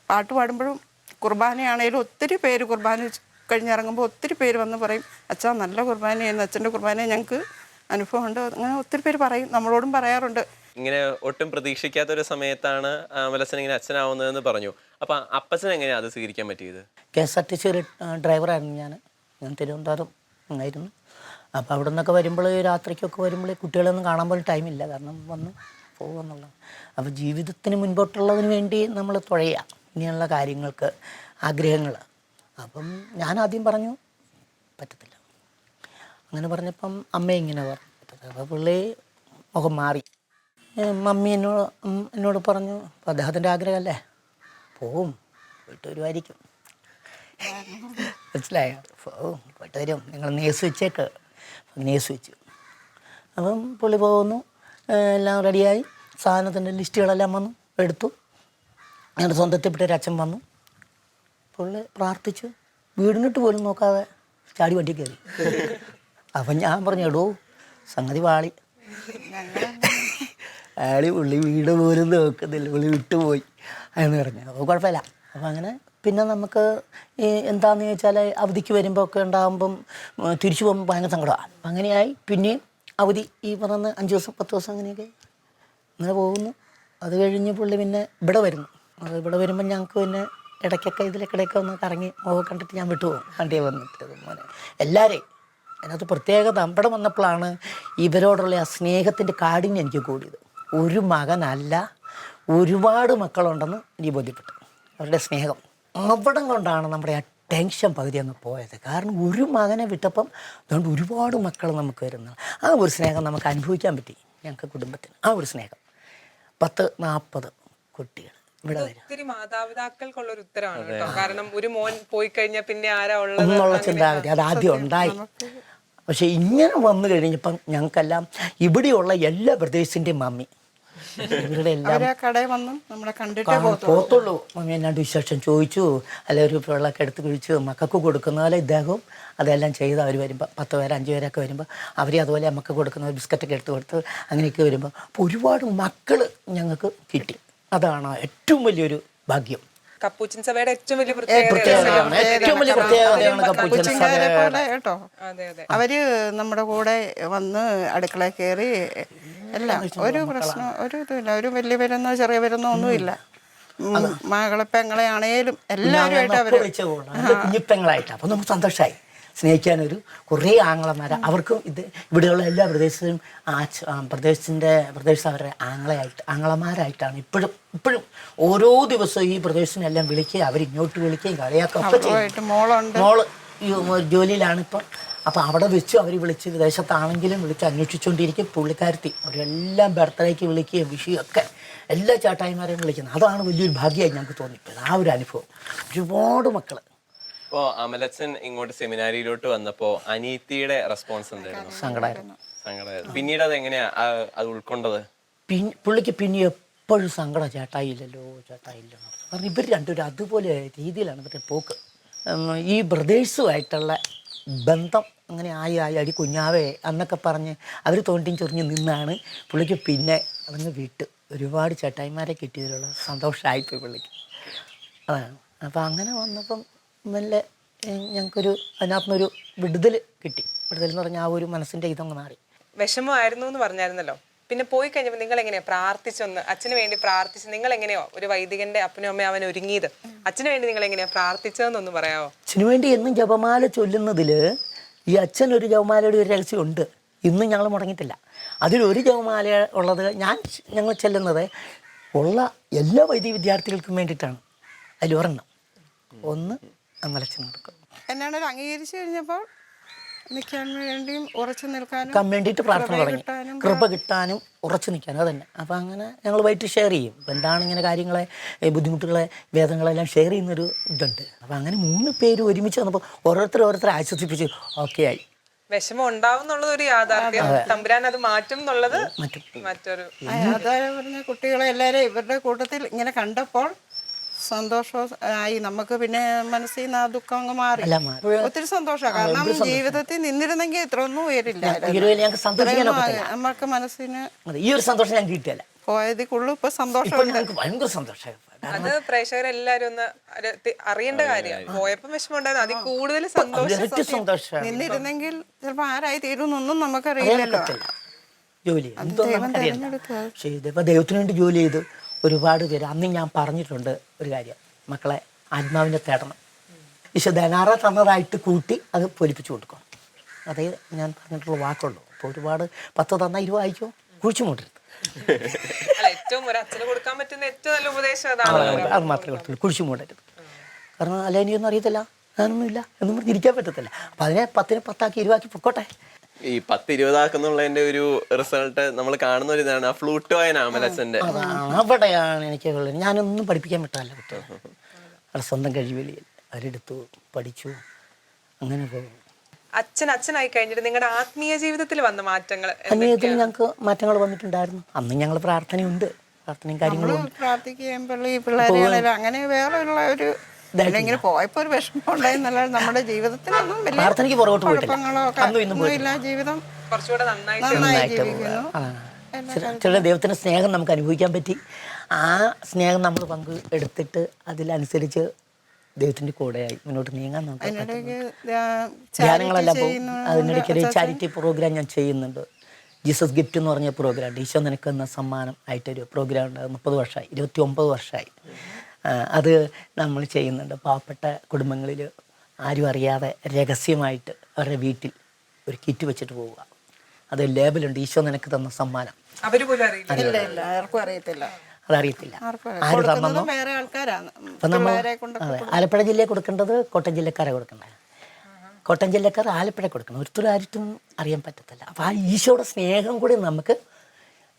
പാട്ട് പാടുമ്പോഴും കുർബാനയാണേലും ഒത്തിരി പേര് കുർബാന കഴിഞ്ഞിറങ്ങുമ്പോൾ ഒത്തിരി പേര് വന്ന് പറയും അച്ഛാ നല്ല കുർബാനയായിരുന്നു, അച്ഛൻ്റെ കുർബാന ഞങ്ങൾക്ക് അനുഭവമുണ്ട്. അങ്ങനെ ഒത്തിരി പേര് പറയും, നമ്മളോടും പറയാറുണ്ട്. ഇങ്ങനെ ഒട്ടും പ്രതീക്ഷിക്കാത്ത ഒരു സമയത്താണ് അമലച്ഛൻ ഇങ്ങനെ അച്ഛനാവുന്നതെന്ന് പറഞ്ഞു. അപ്പം അപ്പച്ചൻ എങ്ങനെയാണ് അത് സ്വീകരിക്കാൻ പറ്റിയത്? KSRTC ഡ്രൈവറായിരുന്നു ഞാൻ തിരുവനന്തപുരം ആയിരുന്നു. അപ്പോൾ അവിടെ നിന്നൊക്കെ വരുമ്പോൾ രാത്രിക്കൊക്കെ വരുമ്പോൾ കുട്ടികളൊന്നും കാണാൻ പോലും ടൈമില്ല, കാരണം വന്ന് പോകുമെന്നുള്ളത്. അപ്പോൾ ജീവിതത്തിന് മുൻപോട്ടുള്ളതിന് വേണ്ടി നമ്മൾ തുഴയുക ഇങ്ങനെയുള്ള കാര്യങ്ങൾക്ക്, ആഗ്രഹങ്ങൾ. അപ്പം ഞാൻ ആദ്യം പറഞ്ഞു പറ്റത്തില്ല. അങ്ങനെ പറഞ്ഞപ്പം അമ്മ ഇങ്ങനെ പറഞ്ഞു പറ്റത്തില്ല. അപ്പോൾ പുള്ളി മുഖം മാറി. മമ്മി എന്നോട് പറഞ്ഞു അപ്പോൾ അദ്ദേഹത്തിൻ്റെ ആഗ്രഹമല്ലേ, പോയിട്ട് വരുമായിരിക്കും. മനസ്സിലായോ? പോയിട്ട് വരും, നിങ്ങൾ നേഴ്സ് വെച്ചേക്ക്. നേഴ്സ് വെച്ചു. അപ്പം പുള്ളി പോകുന്നു, എല്ലാം റെഡിയായി, സാധനത്തിൻ്റെ ലിസ്റ്റുകളെല്ലാം വന്നു, എടുത്തു. ഞങ്ങളുടെ സ്വന്തത്തിൽപ്പെട്ടൊരു അച്ഛൻ വന്നു, പുള്ളി പ്രാർത്ഥിച്ചു, വീടിനിട്ട് പോലും നോക്കാതെ ചാടി വണ്ടി കയറി. അപ്പം ഞാൻ പറഞ്ഞു എടോ സംഗതി വാളി, പുള്ളി വീട് പോലും നോക്കുന്നില്ല, പുള്ളി വിട്ടുപോയി എന്ന് പറഞ്ഞു. അപ്പോൾ കുഴപ്പമില്ല. അപ്പം അങ്ങനെ പിന്നെ നമുക്ക് എന്താണെന്ന് ചോദിച്ചാൽ അവധിക്ക് വരുമ്പോൾ ഒക്കെ ഉണ്ടാകുമ്പം തിരിച്ചു പോകുമ്പോൾ ഭയങ്കര സങ്കടമാണ്. അപ്പം അങ്ങനെയായി. പിന്നെയും അവധി ഈ പറഞ്ഞ 5 ദിവസം 10 ദിവസം അങ്ങനെയൊക്കെ അങ്ങനെ പോകുന്നു. അത് കഴിഞ്ഞ് പുള്ളി പിന്നെ ഇവിടെ വരുന്നു. അത് ഇവിടെ വരുമ്പോൾ ഞങ്ങൾക്ക് പിന്നെ ഇടയ്ക്കൊക്കെ ഇതിലേക്കിടയ്ക്ക് ഒന്ന് കറങ്ങി കണ്ടിട്ട് ഞാൻ വിട്ടുപോകും. വണ്ടിയെ വന്നിട്ട് മോനെ എല്ലാവരെയും അതിനകത്ത് പ്രത്യേകത ഇവിടെ വന്നപ്പോഴാണ് ഇവരോടുള്ള ആ സ്നേഹത്തിൻ്റെ കാഠിന്യം എനിക്ക് കൂടിയത്. ഒരു മകനല്ല, ഒരുപാട് മക്കളുണ്ടെന്ന് എനിക്ക് ബോധ്യപ്പെട്ടു. അവരുടെ സ്നേഹം അവിടം കൊണ്ടാണ് നമ്മുടെ ആ ടെൻഷൻ പകുതി അങ്ങ് പോയത്. കാരണം ഒരു മകനെ വിട്ടപ്പം അതുകൊണ്ട് ഒരുപാട് മക്കൾ നമുക്ക് വരുന്നു. ആ ഒരു സ്നേഹം നമുക്ക് അനുഭവിക്കാൻ പറ്റി ഞങ്ങൾക്ക് കുടുംബത്തിന്. ആ ഒരു സ്നേഹം 10-40 കുട്ടികൾ ഇവിടെ വരും ഒത്തിരി മാതാപിതാക്കൾക്കുള്ള ഒരു ഉത്തരവാണ് കേട്ടോ. കാരണം ഒരു മോൻ പോയി കഴിഞ്ഞാൽ പിന്നെ ആരാ ഉള്ളത് എന്നുള്ള ചിന്താഗതി അത് ആദ്യം ഉണ്ടായി. പക്ഷെ ഇങ്ങനെ വന്നു കഴിഞ്ഞപ്പം ഞങ്ങൾക്കെല്ലാം ഇവിടെയുള്ള എല്ലാ പ്രദേശത്തിൻ്റെയും മമ്മി ഇവരുടെ എല്ലാം അവരാ കടയിൽ വന്നും നമ്മളെ കണ്ടിട്ടേ പോത്തുള്ളൂ. മമ്മി എന്നാണ്ട് വിശേഷം ചോദിച്ചു, അല്ലെ ഒരു വെള്ളമൊക്കെ എടുത്ത് കഴിച്ചു മക്കൾക്ക് കൊടുക്കുന്ന പോലെ ഇദ്ദേഹവും അതെല്ലാം ചെയ്ത് അവർ വരുമ്പോൾ 10 പേര് 5 പേരൊക്കെ വരുമ്പോൾ അവർ അതുപോലെ നമുക്ക് കൊടുക്കുന്ന ബിസ്ക്കറ്റൊക്കെ എടുത്ത് കൊടുത്ത് അങ്ങനെയൊക്കെ വരുമ്പോൾ അപ്പോൾ ഒരുപാട് മക്കൾ ഞങ്ങൾക്ക് കിട്ടി. അതാണ് ഏറ്റവും വലിയൊരു ഭാഗ്യം. കപ്പൂച്ചിൻ സഭയുടെ ഏറ്റവും വലിയ പ്രത്യേകതയാണ്, ഏറ്റവും വലിയ പ്രത്യേകതയാണ് കപ്പൂച്ചിൻ കൊച്ചിൻകാരെ സഭ. പോലെ കേട്ടോ. അതെ അതെ. അവര് നമ്മുടെ കൂടെ വന്ന് അടുക്കളയിൽ കയറി എല്ലാം ഒരു പ്രശ്നം ഒരു ഇതുമില്ല. ഒരു വലിയ പേരെന്നോ ചെറിയ പേരെന്നോ ഒന്നുമില്ല. മകളെ പെങ്ങളെ ആണേലും എല്ലാവരുമായിട്ട് അവര് കുഞ്ഞിപ്പെങ്ങളായിട്ട് അപ്പോൾ നമുക്ക് സന്തോഷമായി. സ്നേഹിക്കാനൊരു കുറേ ആങ്ങളമാർ അവർക്കും ഇത് ഇവിടെയുള്ള എല്ലാ പ്രദേശത്തും പ്രദേശത്ത് അവരുടെ ആങ്ങളമാരായിട്ടാണ് ഇപ്പോഴും ഓരോ ദിവസവും ഈ പ്രദേശത്തിനെല്ലാം വിളിക്കുകയും അവരിങ്ങോട്ട് വിളിക്കുകയും കളിയാക്കൊക്കെ ചെയ്യും. മോള് ജോലിയിലാണ് ഇപ്പം. അപ്പോൾ അവിടെ വെച്ച് അവർ വിളിച്ച് വിദേശത്താണെങ്കിലും വിളിച്ച് അന്വേഷിച്ചുകൊണ്ടിരിക്കും. പുള്ളിക്കാരത്തി അവരെല്ലാം ബർത്ത്ഡേക്ക് വിളിക്കുകയും വിഷയമൊക്കെ എല്ലാ ചേട്ടായിമാരെയും വിളിക്കുന്നത്. അതാണ് വലിയൊരു ഭാഗ്യമായി ഞങ്ങൾക്ക് തോന്നിപ്പോയത്. ആ ഒരു അനുഭവം. ഒരുപാട് മക്കൾ. ഇപ്പോ അമലച്ചൻ ഇങ്ങോട്ട് സെമിനാരിയിലോട്ട് വന്നപ്പോ അനീത്തിയുടെ റെസ്പോൺസ് എന്തായിരുന്നു? സങ്കടമായിരുന്നു. പിന്നീട് അത് എങ്ങനെയാ അത് ഉൾക്കൊണ്ടത്? പുള്ളിക്ക് പിന്നെ എപ്പോഴും സങ്കടം, ചേട്ടായില്ലല്ലോ കാരണം ഇവർ രണ്ടുപേരും അതുപോലെ രീതിയിലാണ് ഇവരുടെ പോക്ക്. ഈ ബ്രദേഴ്സുമായിട്ടുള്ള ബന്ധം അങ്ങനെ ആയി അടി കുഞ്ഞാവേ എന്നൊക്കെ പറഞ്ഞ് അവർ തോണ്ടിയും ചൊറിഞ്ഞ് നിന്നാണ് പുള്ളിക്ക് പിന്നെ അതങ്ങ് വിട്ട് ഒരുപാട് ചേട്ടായിമാരെ കിട്ടിയതിലുള്ള സന്തോഷമായിപ്പോയി പുള്ളിക്ക്. അതാണ്. അപ്പോൾ അങ്ങനെ വന്നപ്പം മെല്ലെ ഞങ്ങൾക്കൊരു അതിനകത്തുനിന്നൊരു വിടുതൽ കിട്ടി. വിടുതൽ എന്ന് പറഞ്ഞാൽ ആ ഒരു മനസ്സിൻ്റെ ഇതങ്ങ് മാറി. വിഷമമായിരുന്നു എന്ന് പറഞ്ഞായിരുന്നല്ലോ. പിന്നെ പോയി കഴിഞ്ഞപ്പോൾ നിങ്ങൾ എങ്ങനെയാ പ്രാർത്ഥിച്ചൊന്ന് അച്ഛന് വേണ്ടി പ്രാർത്ഥിച്ച്? നിങ്ങൾ എങ്ങനെയോ ഒരു വൈദികന്റെ അപ്പനും അമ്മയും അവൻ ഒരുങ്ങിയത്, അച്ഛന് വേണ്ടി നിങ്ങൾ എങ്ങനെയാ പ്രാർത്ഥിച്ചതെന്നൊന്ന് പറയാമോ? അച്ഛന് വേണ്ടി എന്നും ജപമാല ചൊല്ലുന്നതിൽ ഈ അച്ഛൻ ഒരു ജപമാലയുടെ ഒരു രഹസ്യമുണ്ട്. ഇന്നും ഞങ്ങൾ മുടങ്ങിയിട്ടില്ല. അതിലൊരു ജപമാല ഉള്ളത് ഞങ്ങൾ ചെല്ലുന്നത് ഉള്ള എല്ലാ വൈദിക വിദ്യാർത്ഥികൾക്കും വേണ്ടിയിട്ടാണ്. അതിലൊരെണ്ണം ഒന്ന് അമലച്ചൻ കൊടുക്കും. എന്നാണ് അംഗീകരിച്ചു കഴിഞ്ഞപ്പോൾ നിൽക്കാൻ വേണ്ടിയും ഉറച്ചു നിൽക്കാനും വേണ്ടിയിട്ട് പ്രാർത്ഥന തുടങ്ങി. കൃപ കിട്ടാനും ഉറച്ചു നിൽക്കാനും അതന്നെ. അപ്പം അങ്ങനെ ഞങ്ങൾ വൈകിട്ട് ഷെയർ ചെയ്യും. എന്താണ് ഇങ്ങനെ കാര്യങ്ങളെ ബുദ്ധിമുട്ടുകളെ വേദങ്ങളെല്ലാം ഷെയർ ചെയ്യുന്നൊരു ഇതുണ്ട്. അപ്പം അങ്ങനെ 3 പേര് ഒരുമിച്ച് വന്നപ്പോൾ ഓരോരുത്തരെ ആശ്വസിപ്പിച്ച് ഓക്കെ ആയി. വിഷമം ഉണ്ടാവും എന്നുള്ളത് ഒരു യാഥാർത്ഥ്യം. തമ്പുരാൻ അത് മാറ്റും എന്നുള്ളത് മറ്റൊരു. അതായത് പറഞ്ഞ കുട്ടികളെ എല്ലാവരും ഇവരുടെ കൂട്ടത്തിൽ ഇങ്ങനെ കണ്ടപ്പോൾ സന്തോഷം ആയി. നമുക്ക് പിന്നെ മനസ്സിൽ നിന്ന് ആ ദുഃഖം അങ്ങ് മാറി. ഒത്തിരി സന്തോഷമാണ്. കാരണം ജീവിതത്തിൽ നിന്നിരുന്നെങ്കിൽ ഇത്രയൊന്നും ഉയരില്ല. നമുക്ക് മനസ്സിന് ഈ ഒരു സന്തോഷം ഞാൻ കിട്ടിയല്ല പോയതിക്കുള്ളൂ. ഇപ്പൊ സന്തോഷം ഭയങ്കര സന്തോഷം. അത് പ്രേക്ഷകരെല്ലാരും ഒന്ന് അറിയേണ്ട കാര്യമാണ്. പോയപ്പോ വിഷമം ഉണ്ടായിരുന്നു, അതിൽ കൂടുതൽ സന്തോഷം. നിന്നിരുന്നെങ്കിൽ ചിലപ്പോ ആരായി തീരുന്നൊന്നും നമുക്കറിയില്ലല്ലോ. ജോലി പക്ഷേ ഇതിപ്പോ ദൈവത്തിന് വേണ്ടി ജോലി ചെയ്ത് ഒരുപാട് പേര്. അന്ന് ഞാൻ പറഞ്ഞിട്ടുണ്ട് ഒരു കാര്യം, മക്കളെ ആത്മാവിനെ തേടണം. ഈശോ ധനാറ തന്നതായിട്ട് കൂട്ടി അത് പൊലിപ്പിച്ചു കൊടുക്കണം. അതേ ഞാൻ പറഞ്ഞിട്ടുള്ള വാക്കുള്ളൂ. അപ്പോൾ ഒരുപാട് 10 തന്നാൽ 20 ആയിക്കോ, കുഴിച്ചു മൂട്ടരുത്. ഏറ്റവും ഒരു അച്ഛന് കൊടുക്കാൻ പറ്റുന്ന ഏറ്റവും നല്ല ഉപദേശം അത് മാത്രമേ കൊടുത്തുള്ളൂ, കുഴിച്ചു മൂടരുത്. കാരണം അല്ല എനിക്കൊന്നും അറിയത്തില്ല, ഞാനൊന്നുമില്ല എന്നും പറഞ്ഞ് ഇരിക്കാൻ പറ്റത്തില്ല. അപ്പം അതിനെ 10-ന് 10 20 ആക്കി പൊക്കോട്ടെ. ഈ 10-20 ആക്കുന്നുള്ളതിന്റെ ഒരു റിസൾട്ട് നമ്മൾ കാണുന്ന ഒരു ഇതാണ്, ആ ഫ്ലൂട്ട് വായന അമലച്ചന്റെ. അവിടെയാണ് എനിക്ക് ഉള്ളത്. ഞാനൊന്നും പഠിപ്പിക്കാൻ പറ്റാല്ല കുട്ടികൾ. അവിടെ സ്വന്തം കഴിവില്ല, അവരെടുത്തു പഠിച്ചു, അങ്ങനെ പോകും. അച്ഛനായി കഴിഞ്ഞിട്ട് നിങ്ങളുടെ ആത്മീയ ജീവിതത്തിൽ വന്ന മാറ്റങ്ങൾ? ആത്മീയത്തിൽ ഞങ്ങൾക്ക് മാറ്റങ്ങൾ വന്നിട്ടുണ്ടായിരുന്നു. അന്ന് ഞങ്ങൾ പ്രാർത്ഥനയുണ്ട്, പ്രാർത്ഥനയും കാര്യങ്ങളും പ്രാർത്ഥിക്കുകയും പിള്ളേരെ അങ്ങനെ വേറെ ഉള്ള ഒരു ഇങ്ങനെ പോയപ്പോ ഒരു വിഷമം ഉണ്ടായിരുന്നല്ല. നമ്മുടെ ജീവിതത്തിലൊന്നും വലിയ പ്രാർത്ഥനയ്ക്ക് പുറകോട്ട് പോയിട്ടില്ല. ജീവിതം കുറച്ചുകൂടെ നന്നായി ജീവിക്കുന്നു. ചില ദൈവത്തിന്റെ സ്നേഹം നമുക്ക് അനുഭവിക്കാൻ പറ്റി. ആ സ്നേഹം നമ്മൾ പങ്ക് എടുത്തിട്ട് അതിലനുസരിച്ച് ദൈവത്തിന്റെ കൂടെയായി മുന്നോട്ട് നീങ്ങാൻ നമുക്ക് ധ്യാനങ്ങളെല്ലാം പോകും. അതിനിടയ്ക്ക് ചാരിറ്റി പ്രോഗ്രാം ഞാൻ ചെയ്യുന്നുണ്ട്. ജീസസ് ഗിഫ്റ്റ് എന്ന് പറഞ്ഞ പ്രോഗ്രാം, ഈശോ നിനക്ക് എന്ന സമ്മാനം ആയിട്ടൊരു പ്രോഗ്രാം ഉണ്ട്. 30 വർഷമായി, 29 വർഷമായി അത് നമ്മൾ ചെയ്യുന്നുണ്ട്. പാവപ്പെട്ട കുടുംബങ്ങളിൽ ആരും അറിയാതെ രഹസ്യമായിട്ട് അവരുടെ വീട്ടിൽ ഒരു കിറ്റ് വെച്ചിട്ട് പോവുക. അത് ലേബലുണ്ട്, ഈശോ നിനക്ക് തന്ന സമ്മാനം. അവര് പോലും അറിയില്ല. ഇല്ല ഇല്ല, ആർക്കും അറിയത്തില്ല. അതറിയത്തില്ല ആര് തന്നെന്നോ. വേറെ ആൾക്കാരാണ്. അപ്പം നമ്മൾ അതെ, ആലപ്പുഴ ജില്ലയിൽ കൊടുക്കേണ്ടത് കോട്ടയം ജില്ലക്കാരെ കൊടുക്കണ്ടേ. കോട്ടയം ജില്ലക്കാർ ആലപ്പുഴ കൊടുക്കണം. ഒരിക്കലും ആർക്കും അറിയാൻ പറ്റത്തില്ല. അപ്പോൾ ആ ഈശോയുടെ സ്നേഹം കൂടി നമുക്ക്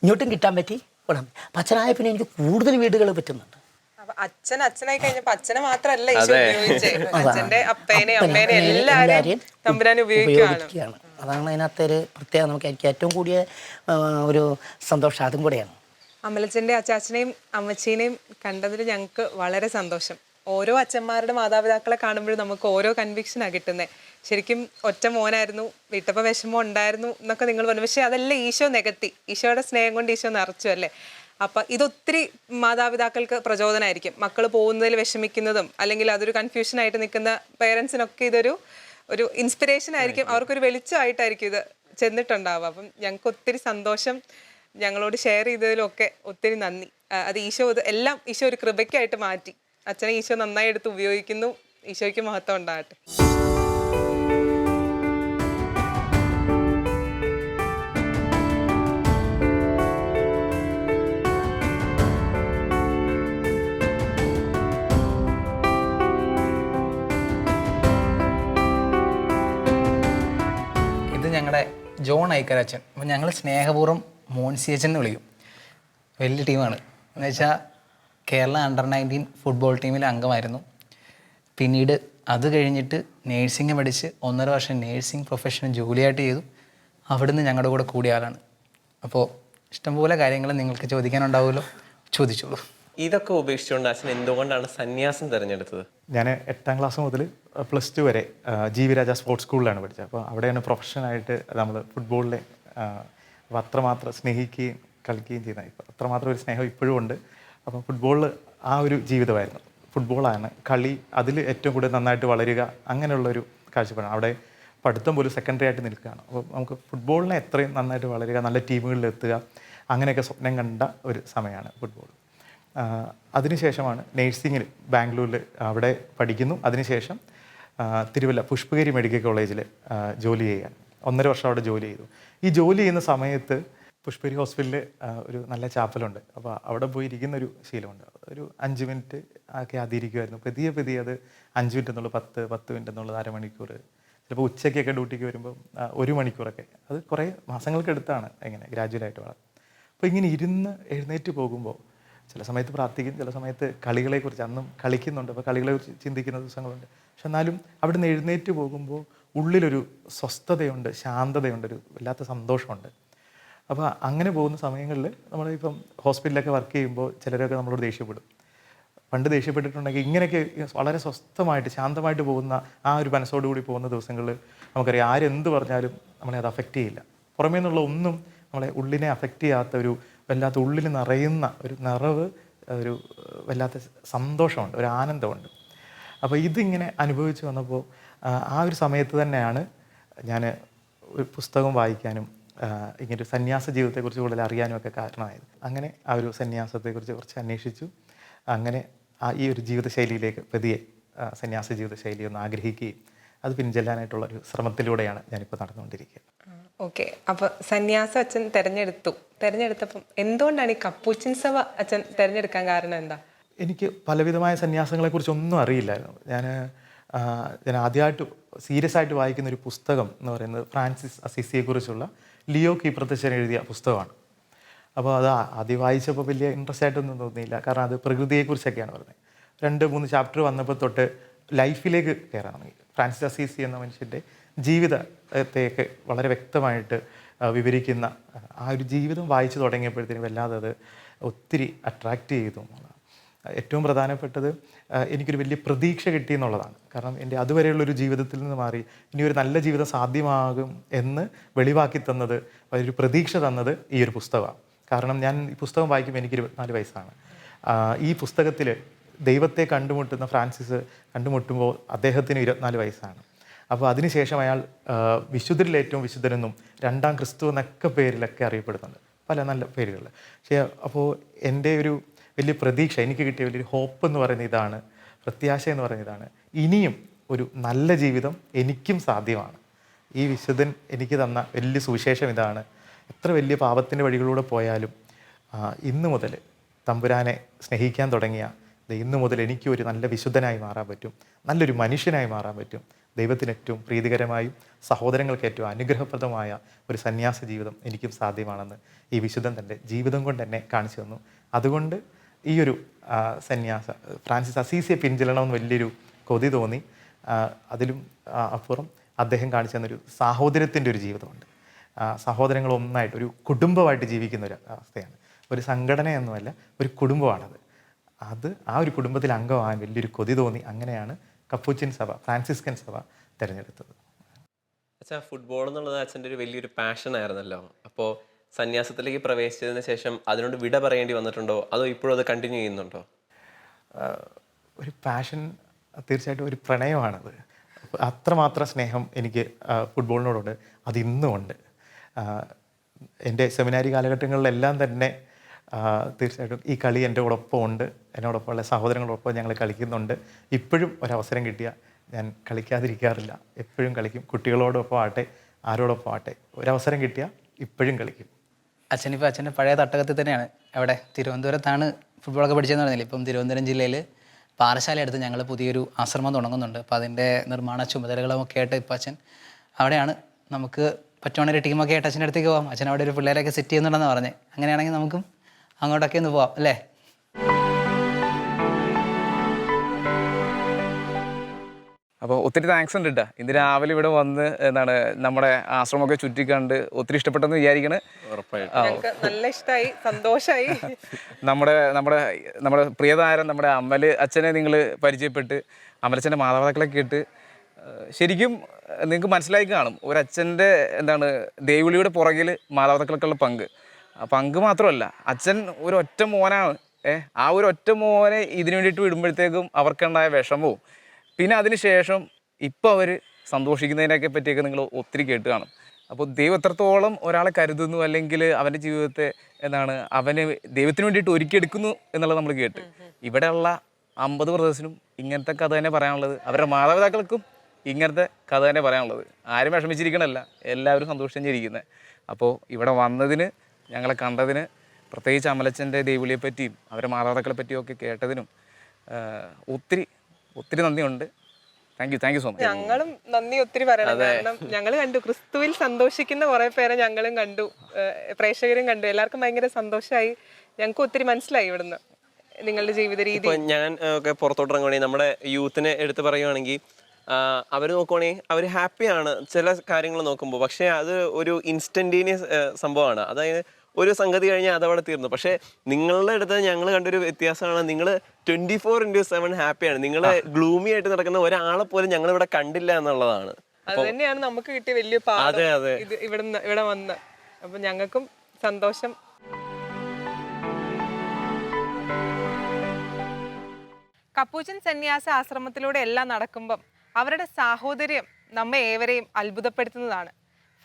ഇങ്ങോട്ടും കിട്ടാൻ പറ്റി ഗുണം. അപ്പം അച്ഛനായ പിന്നെ എനിക്ക് കൂടുതൽ വീടുകൾ പറ്റുന്നുണ്ട്. അപ്പൊ അച്ഛനായി കഴിഞ്ഞപ്പോ അച്ഛനെ മാത്രല്ല ഈശോ ഉപയോഗിച്ചേ, അച്ഛന്റെ അപ്പേനെയും അമ്മേനെയും എല്ലാരെയും തമ്പുരാൻ ഉപയോഗിക്കുകയാണ്. അതാണ് അതിനകത്തെ ഒരു പ്രത്യേകത. നമുക്ക് എനിക്ക് ഏറ്റവും കൂടിയ ഒരു സന്തോഷം അതും കൂടെയാണ്. അമലച്ചന്റെ അച്ചാച്ചനെയും അമ്മച്ചീനെയും കണ്ടതിൽ ഞങ്ങൾക്ക് വളരെ സന്തോഷം. ഓരോ അച്ഛന്മാരുടെ മാതാപിതാക്കളെ കാണുമ്പോഴും നമുക്ക് ഓരോ കൺവിക്ഷനാണ് കിട്ടുന്നത്. ശരിക്കും ഒറ്റ മോനായിരുന്നു, വീട്ടപ്പോൾ വിഷമം ഉണ്ടായിരുന്നു എന്നൊക്കെ നിങ്ങൾ പറഞ്ഞു. പക്ഷേ അതെല്ലാം ഈശോ നികത്തി, ഈശോയുടെ സ്നേഹം കൊണ്ട് ഈശോ നിറച്ചു അല്ലേ. അപ്പം ഇതൊത്തിരി മാതാപിതാക്കൾക്ക് പ്രചോദനമായിരിക്കും. മക്കൾ പോകുന്നതിൽ വിഷമിക്കുന്നതും അല്ലെങ്കിൽ അതൊരു കൺഫ്യൂഷനായിട്ട് നിൽക്കുന്ന പേരൻസിനൊക്കെ ഇതൊരു ഇൻസ്പിറേഷൻ ആയിരിക്കും, അവർക്കൊരു വെളിച്ചമായിട്ടായിരിക്കും ഇത് ചെന്നിട്ടുണ്ടാവുക. അപ്പം ഞങ്ങൾക്ക് ഒത്തിരി സന്തോഷം. ഞങ്ങളോട് ഷെയർ ചെയ്തതിലൊക്കെ ഒത്തിരി നന്ദി. അത് ഈശോ എല്ലാം ഈശോ ഒരു കൃപയ്ക്കായിട്ട് മാറ്റി. അച്ഛനെ ഈശോ നന്നായി എടുത്ത് ഉപയോഗിക്കുന്നു. ഈശോയ്ക്ക് മഹത്വം ഉണ്ടാകട്ടെ. ഇത് ഞങ്ങളുടെ ജോൺ ഐക്കരച്ചൻ. അപ്പം ഞങ്ങൾ സ്നേഹപൂർവ്വം മോൻസിയച്ചൻ എന്ന് വിളിക്കും. വലിയ ടീമാണ്. എന്ന് വെച്ചാൽ കേരള അണ്ടർ-19 ഫുട്ബോൾ ടീമിലെ അംഗമായിരുന്നു. പിന്നീട് അത് കഴിഞ്ഞിട്ട് നേഴ്സിംഗ് പഠിച്ച് 1.5 വർഷം നേഴ്സിംഗ് പ്രൊഫഷൻ ജോലിയായിട്ട് ചെയ്തു. അവിടുന്ന് ഞങ്ങളുടെ കൂടെ കൂടിയ ആളാണ്. അപ്പോൾ ഇഷ്ടംപോലെ കാര്യങ്ങൾ നിങ്ങൾക്ക് ചോദിക്കാനുണ്ടാവുമല്ലോ, ചോദിച്ചോളൂ. ഇതൊക്കെ ഉപേക്ഷിച്ചുകൊണ്ട് അച്ഛൻ എന്തുകൊണ്ടാണ് സന്യാസം തിരഞ്ഞെടുത്തത്? ഞാൻ 8ാം ക്ലാസ് മുതൽ +2 വരെ ജീവിരാജ സ്പോർട്സ് സ്കൂളിലാണ് പഠിച്ചത്. അപ്പോൾ അവിടെയാണ് പ്രൊഫഷനായിട്ട് നമ്മൾ ഫുട്ബോളിനെ അത്രമാത്രം സ്നേഹിക്കുകയും കളിക്കുകയും ചെയ്യുന്നത്. ഇപ്പോൾ അത്രമാത്രം ഒരു സ്നേഹം ഇപ്പോഴും ഉണ്ട്. അപ്പോൾ ഫുട്ബോളിൽ ആ ഒരു ജീവിതമായിരുന്നു. ഫുട്ബോളാണ് കളി, അതിൽ ഏറ്റവും കൂടുതൽ നന്നായിട്ട് വളരുക, അങ്ങനെയുള്ളൊരു കാഴ്ചപ്പാടാണ്. അവിടെ പഠിത്തം പോലും സെക്കൻഡറി ആയിട്ട് നിൽക്കുകയാണ്. അപ്പോൾ നമുക്ക് ഫുട്ബോളിനെ എത്രയും നന്നായിട്ട് വളരുക, നല്ല ടീമുകളിൽ എത്തുക, അങ്ങനെയൊക്കെ സ്വപ്നം കണ്ട ഒരു സമയമാണ് ഫുട്ബോൾ. അതിനുശേഷമാണ് നേഴ്സിങ്ങിൽ ബാംഗ്ലൂരിൽ അവിടെ പഠിക്കുന്നു. അതിനുശേഷം തിരുവല്ല പുഷ്പഗിരി മെഡിക്കൽ കോളേജിൽ ജോലി ചെയ്യാൻ 1.5 വർഷം അവിടെ ജോലി ചെയ്തു. ഈ ജോലി ചെയ്യുന്ന സമയത്ത് പുഷ്പഗിരി ഹോസ്പിറ്റലിൽ ഒരു നല്ല ചാപ്പലുണ്ട്. അപ്പോൾ അവിടെ പോയി ഇരിക്കുന്നൊരു ശീലമുണ്ട്. ഒരു 5 മിനിറ്റ് ഒക്കെ അതിരിക്കുമായിരുന്നു. പതിയെ അത് 5 മിനിറ്റ് എന്നുള്ളത് 10 മിനിറ്റ് എന്നുള്ളത് അരമണിക്കൂർ, ചിലപ്പോൾ ഉച്ചയ്ക്കൊക്കെ ഡ്യൂട്ടിക്ക് വരുമ്പോൾ 1 മണിക്കൂറൊക്കെ. അത് കുറേ മാസങ്ങൾക്ക് എടുത്താണ് ഇങ്ങനെ ഗ്രാജുവലായിട്ട് വളർന്നത്. അപ്പോൾ ഇങ്ങനെ എഴുന്നേറ്റ് പോകുമ്പോൾ ചില സമയത്ത് പ്രാർത്ഥിക്കും, ചില സമയത്ത് കളികളെക്കുറിച്ച്, അന്നും കളിക്കുന്നുണ്ട്, അപ്പോൾ കളികളെക്കുറിച്ച് ചിന്തിക്കുന്ന ദിവസങ്ങളുണ്ട്. പക്ഷെ എന്നാലും അവിടുന്ന് എഴുന്നേറ്റ് പോകുമ്പോൾ ഉള്ളിലൊരു സ്വസ്ഥതയുണ്ട്, ശാന്തതയുണ്ട്, ഒരു വല്ലാത്ത സന്തോഷമുണ്ട്. അപ്പോൾ അങ്ങനെ പോകുന്ന സമയങ്ങളിൽ നമ്മളിപ്പം ഹോസ്പിറ്റലിലൊക്കെ വർക്ക് ചെയ്യുമ്പോൾ ചിലരൊക്കെ നമ്മളോട് ദേഷ്യപ്പെടും. പണ്ട് ദേഷ്യപ്പെട്ടിട്ടുണ്ടെങ്കിൽ ഇങ്ങനെയൊക്കെ വളരെ സ്വസ്ഥമായിട്ട് ശാന്തമായിട്ട് പോകുന്ന ആ ഒരു മനസ്സോടുകൂടി പോകുന്ന ദിവസങ്ങളിൽ നമുക്കറിയാം ആരെന്ത് പറഞ്ഞാലും നമ്മളെ അത് അഫക്റ്റ് ചെയ്യില്ല. പുറമേ നിന്നുള്ള ഒന്നും നമ്മളെ ഉള്ളിനെ അഫക്റ്റ് ചെയ്യാത്ത ഒരു വല്ലാത്ത ഉള്ളിൽ നിറയുന്ന ഒരു നിറവ്, ഒരു വല്ലാത്ത സന്തോഷമുണ്ട്, ഒരു ആനന്ദമുണ്ട്. അപ്പോൾ ഇതിങ്ങനെ അനുഭവിച്ച് വന്നപ്പോൾ ആ ഒരു സമയത്ത് തന്നെയാണ് ഞാൻ ഒരു പുസ്തകം വായിക്കാനും ഇങ്ങനൊരു സന്യാസ ജീവിതത്തെക്കുറിച്ച് കൂടുതൽ അറിയാനും ഒക്കെ കാരണമായത്. അങ്ങനെ ആ ഒരു സന്യാസത്തെക്കുറിച്ച് കുറച്ച് അന്വേഷിച്ചു. അങ്ങനെ ഈ ഒരു ജീവിതശൈലിയിലേക്ക് പതിയെ സന്യാസ ജീവിതശൈലി ഒന്ന് ആഗ്രഹിക്കുകയും അത് പിൻചെല്ലാനായിട്ടുള്ള ഒരു ശ്രമത്തിലൂടെയാണ് ഞാനിപ്പോൾ നടന്നുകൊണ്ടിരിക്കുക. ഓക്കെ, അപ്പോൾ സന്യാസം അച്ഛൻ തിരഞ്ഞെടുത്തപ്പം എന്തുകൊണ്ടാണ് ഈ കപ്പൂച്ചിൻ സഭ അച്ഛൻ തിരഞ്ഞെടുക്കാൻ കാരണം എന്താ? എനിക്ക് പലവിധമായ സന്യാസങ്ങളെക്കുറിച്ച് ഒന്നും അറിയില്ലായിരുന്നു. ഞാൻ ആദ്യമായിട്ട് സീരിയസ് ആയിട്ട് വായിക്കുന്ന ഒരു പുസ്തകം എന്ന് പറയുന്നത് ഫ്രാൻസിസ് അസിസിയെക്കുറിച്ചുള്ള ലിയോ കീപ്രത്തച്ഛൻ എഴുതിയ പുസ്തകമാണ്. അപ്പോൾ അത് ആദ്യം വായിച്ചപ്പോൾ വലിയ ഇൻട്രസ്റ്റ് ആയിട്ടൊന്നും തോന്നിയില്ല. കാരണം അത് പ്രകൃതിയെക്കുറിച്ചൊക്കെയാണ് പറഞ്ഞത്. 2-3 ചാപ്റ്റർ വന്നപ്പോൾ തൊട്ട് ലൈഫിലേക്ക് കയറാൻ തുടങ്ങി. ഫ്രാൻസിസ് അസീസി എന്ന മനുഷ്യൻ്റെ ജീവിതത്തെയൊക്കെ വളരെ വ്യക്തമായിട്ട് വിവരിക്കുന്ന ആ ഒരു ജീവിതം വായിച്ചു തുടങ്ങിയപ്പോഴത്തേനും വല്ലാതെ അത് ഒത്തിരി അട്രാക്റ്റ് ചെയ്തു എന്നുള്ളതാണ്. ഏറ്റവും പ്രധാനപ്പെട്ടത് എനിക്കൊരു വലിയ പ്രതീക്ഷ കിട്ടി എന്നുള്ളതാണ്. കാരണം എൻ്റെ അതുവരെയുള്ളൊരു ജീവിതത്തിൽ നിന്ന് മാറി ഇനി ഒരു നല്ല ജീവിതം സാധ്യമാകും എന്ന് വെളിവാക്കി തന്നത്, ഒരു പ്രതീക്ഷ തന്നത് ഈ ഒരു പുസ്തകമാണ്. കാരണം ഞാൻ ഈ പുസ്തകം വായിക്കുമ്പോൾ എനിക്ക് 24 വയസ്സാണ്. ഈ പുസ്തകത്തിൽ ദൈവത്തെ കണ്ടുമുട്ടുന്ന ഫ്രാൻസിസ് കണ്ടുമുട്ടുമ്പോൾ അദ്ദേഹത്തിന് 24 വയസ്സാണ്. അപ്പോൾ അതിനുശേഷം അയാൾ വിശുദ്ധരിൽ ഏറ്റവും വിശുദ്ധനെന്നും രണ്ടാം ക്രിസ്തു എന്നൊക്കെ പേരിലൊക്കെ അറിയപ്പെടുന്നുണ്ട്, പല നല്ല പേരുകളിൽ. പക്ഷേ അപ്പോൾ എൻ്റെ ഒരു വലിയ പ്രതീക്ഷ, എനിക്ക് കിട്ടിയ വലിയൊരു ഹോപ്പ് എന്ന് പറയുന്ന ഇതാണ്, പ്രത്യാശ എന്ന് പറയുന്ന ഇതാണ്, ഇനിയും ഒരു നല്ല ജീവിതം എനിക്കും സാധ്യമാണ്. ഈ വിശുദ്ധൻ എനിക്ക് തന്ന വലിയ സുവിശേഷം ഇതാണ്. എത്ര വലിയ പാപത്തിൻ്റെ വഴികളിലൂടെ പോയാലും ഇന്നു മുതൽ തമ്പുരാനെ സ്നേഹിക്കാൻ തുടങ്ങിയ ഇന്നു മുതൽ എനിക്ക് ഒരു നല്ല വിശുദ്ധനായി മാറാൻ പറ്റും, നല്ലൊരു മനുഷ്യനായി മാറാൻ പറ്റും. ദൈവത്തിന് ഏറ്റവും പ്രീതികരമായും സഹോദരങ്ങൾക്ക് ഏറ്റവും അനുഗ്രഹപ്രദമായ ഒരു സന്യാസ ജീവിതം എനിക്കും സാധ്യമാണെന്ന് ഈ വിശുദ്ധൻ തൻ്റെ ജീവിതം കൊണ്ട് എന്നെ കാണിച്ചു തന്നു. അതുകൊണ്ട് ഈ ഒരു ഫ്രാൻസിസ് അസീസിയെ പിൻചെല്ലണമെന്ന് വലിയൊരു കൊതി തോന്നി. അതിലും അപ്പുറം അദ്ദേഹം കാണിച്ചു തന്നൊരു സാഹോദര്യത്തിൻ്റെ ഒരു ജീവിതമുണ്ട്. സഹോദരങ്ങൾ ഒന്നായിട്ട് ഒരു കുടുംബമായിട്ട് ജീവിക്കുന്ന ഒരു അവസ്ഥയാണ്. ഒരു സംഘടനയൊന്നുമല്ല, ഒരു കുടുംബമാണത്. ആ ഒരു കുടുംബത്തിൽ അംഗമാകാൻ വലിയൊരു കൊതി തോന്നി. അങ്ങനെയാണ് കപ്പൂച്ചിൻ സഭ, ഫ്രാൻസിസ്കൻ സഭ തിരഞ്ഞെടുത്തത്. അച്ഛാ, ഫുട്ബോൾ എന്നുള്ളത് അച്ഛൻ്റെ ഒരു വലിയൊരു പാഷൻ ആയിരുന്നല്ലോ. അപ്പോൾ സന്യാസത്തിലേക്ക് പ്രവേശിച്ചതിന് ശേഷം അതിനോട് വിട പറയേണ്ടി വന്നിട്ടുണ്ടോ, അതോ ഇപ്പോഴും അത് കണ്ടിന്യൂ ചെയ്യുന്നുണ്ടോ? ഒരു പാഷൻ, തീർച്ചയായിട്ടും ഒരു പ്രണയമാണത്. അത്രമാത്രം സ്നേഹം എനിക്ക് ഫുട്ബോളിനോടുണ്ട്. അതിന്നും ഉണ്ട്. എൻ്റെ സെമിനാരി കാലഘട്ടങ്ങളിലെല്ലാം തന്നെ തീർച്ചയായിട്ടും ഈ കളി എൻ്റെ കൂടൊപ്പം ഉണ്ട്. എന്നോടൊപ്പമുള്ള സഹോദരങ്ങളോടൊപ്പം ഞങ്ങൾ കളിക്കുന്നുണ്ട്. ഇപ്പോഴും ഒരവസരം കിട്ടിയാൽ ഞാൻ കളിക്കാതിരിക്കാറില്ല, എപ്പോഴും കളിക്കും. കുട്ടികളോടൊപ്പം ആട്ടെ, ആരോടൊപ്പം ആട്ടെ, ഒരവസരം കിട്ടിയാൽ ഇപ്പോഴും കളിക്കും. അച്ഛനിപ്പോൾ അച്ഛൻ്റെ പഴയ തട്ടകത്തിൽ തന്നെയാണ്. അവിടെ തിരുവനന്തപുരത്താണ് ഫുട്ബോളൊക്കെ പഠിച്ചതെന്ന് പറഞ്ഞില്ല. ഇപ്പം തിരുവനന്തപുരം ജില്ലയിൽ പാറശാല അടുത്ത് ഞങ്ങൾ പുതിയൊരു ആശ്രമം തുടങ്ങുന്നുണ്ട്. അപ്പോൾ അതിൻ്റെ നിർമ്മാണ ചുമതലകളുമൊക്കെ ആയിട്ട് ഇപ്പോൾ അച്ഛൻ അവിടെയാണ്. നമുക്ക് പറ്റുവാണെങ്കിൽ ഒരു ടീമൊക്കെ ആയിട്ട് അച്ഛൻ്റെ അടുത്തേക്ക് പോകാം. അച്ഛൻ അവിടെ ഒരു പിള്ളേരെയൊക്കെ സെറ്റ് ചെയ്യുന്നുണ്ടെന്ന് പറഞ്ഞത്. അങ്ങനെയാണെങ്കിൽ നമുക്കും അങ്ങോട്ടൊക്കെ ഒന്ന് പോവാം അല്ലേ? അപ്പോൾ ഒത്തിരി താങ്ക്സ് ഉണ്ട് കേട്ടോ. ഇന്ന് രാവിലെ ഇവിടെ വന്ന് നമ്മുടെ ആശ്രമമൊക്കെ ചുറ്റിക്കണ്ട് ഒത്തിരി ഇഷ്ടപ്പെട്ടെന്ന് വിചാരിക്കണേ. ഞങ്ങൾക്ക് നല്ല ഇഷ്ടമായി, സന്തോഷമായി. നമ്മുടെ പ്രിയതാരം നമ്മുടെ അമൽ അച്ഛനെ നിങ്ങൾ പരിചയപ്പെട്ട് അമലച്ഛൻ്റെ മാതാപിതാക്കളെ കേട്ട് ശരിക്കും നിങ്ങൾക്ക് മനസ്സിലായി കാണും ഒരച്ഛൻ്റെ ദൈവവിളിയുടെ പുറകിൽ മാതാപിതാക്കൾക്കുള്ള പങ്ക് മാത്രമല്ല, അച്ഛൻ ഒരു ഒറ്റ മോനാണ്. ആ ഒരു ഒറ്റ മോനെ ഇതിനു വേണ്ടിയിട്ട് വിടുമ്പോഴത്തേക്കും അവർക്കുണ്ടായ വിഷമവും പിന്നെ അതിന് ശേഷം ഇപ്പോൾ അവർ സന്തോഷിക്കുന്നതിനൊക്കെ പറ്റിയൊക്കെ നിങ്ങൾ ഒത്തിരി കേട്ട് കാണും. അപ്പോൾ ദൈവം എത്രത്തോളം ഒരാളെ കരുതുന്നു, അല്ലെങ്കിൽ അവൻ്റെ ജീവിതത്തെ അവന് ദൈവത്തിന് വേണ്ടിയിട്ട് ഒരുക്കിയെടുക്കുന്നു എന്നുള്ളത് നമ്മൾ കേട്ട്. ഇവിടെയുള്ള 50 ബ്രദേഴ്സിനും ഇങ്ങനത്തെ കഥ തന്നെ പറയാനുള്ളത്, അവരുടെ മാതാപിതാക്കൾക്കും ഇങ്ങനത്തെ കഥ തന്നെ പറയാനുള്ളത്. ആരും വിഷമിച്ചിരിക്കണമല്ല, എല്ലാവരും സന്തോഷിച്ചിരിക്കുന്നത്. അപ്പോൾ ഇവിടെ വന്നതിന്, ഞങ്ങളെ കണ്ടതിന്, പ്രത്യേകിച്ച് അമലച്ചൻ്റെ ദൈവവിളിയെ പറ്റിയും അവരുടെ മാതാപിതാക്കളെ പറ്റിയും ഒക്കെ കേട്ടതിനും ഒത്തിരി നന്ദിയുണ്ട്. Thank you so much. ഞങ്ങളും നന്ദി ഒത്തിരി പറയണം. കാരണം ഞങ്ങൾ കണ്ടു, ക്രിസ്തുവിൽ സന്തോഷിക്കുന്ന കുറെ പേരെ ഞങ്ങളും കണ്ടു, പ്രേക്ഷകരും കണ്ടു. എല്ലാവർക്കും ഭയങ്കര സന്തോഷമായി. ഞങ്ങൾക്ക് ഒത്തിരി മനസ്സിലായി ഇവിടുന്ന് നിങ്ങളുടെ ജീവിത രീതി. ഞാൻ ഒക്കെ പുറത്തോട്ട് ഇറങ്ങുവാണെങ്കിൽ നമ്മുടെ യൂത്തിനെ എടുത്ത് പറയുവാണെങ്കിൽ അവർ നോക്കുവാണെങ്കിൽ അവർ ഹാപ്പിയാണ് ചില കാര്യങ്ങൾ നോക്കുമ്പോൾ. പക്ഷേ അത് ഒരു ഇൻസ്റ്റന്റേനിയസ് സംഭവമാണ്. അതായത് ഒരു സംഗതി കഴിഞ്ഞാൽ അതവിടെ തീർന്നു. പക്ഷേ നിങ്ങളുടെ അടുത്ത് ഞങ്ങൾ കണ്ടൊരു വ്യത്യാസമാണ്, നിങ്ങൾ 24/7 ഹാപ്പിയാണ്. നിങ്ങൾ ഗ്ലൂമി ആയിട്ട് നടക്കുന്ന ഒരാളെ പോലും ഞങ്ങൾ ഇവിടെ കണ്ടില്ല എന്നുള്ളതാണ്. അത് തന്നെയാണ് നമുക്ക് കിട്ടിയ വലിയ പാഠം ഇവിടെ വന്ന്. അപ്പൊ ഞങ്ങൾക്കും സന്തോഷം. കപ്പൂച്ചിൻ സന്യാസ ആശ്രമത്തിലൂടെ എല്ലാം നടക്കുമ്പം അവരുടെ സാഹോദര്യം നമ്മെ ഏവരെയും അത്ഭുതപ്പെടുത്തുന്നതാണ്.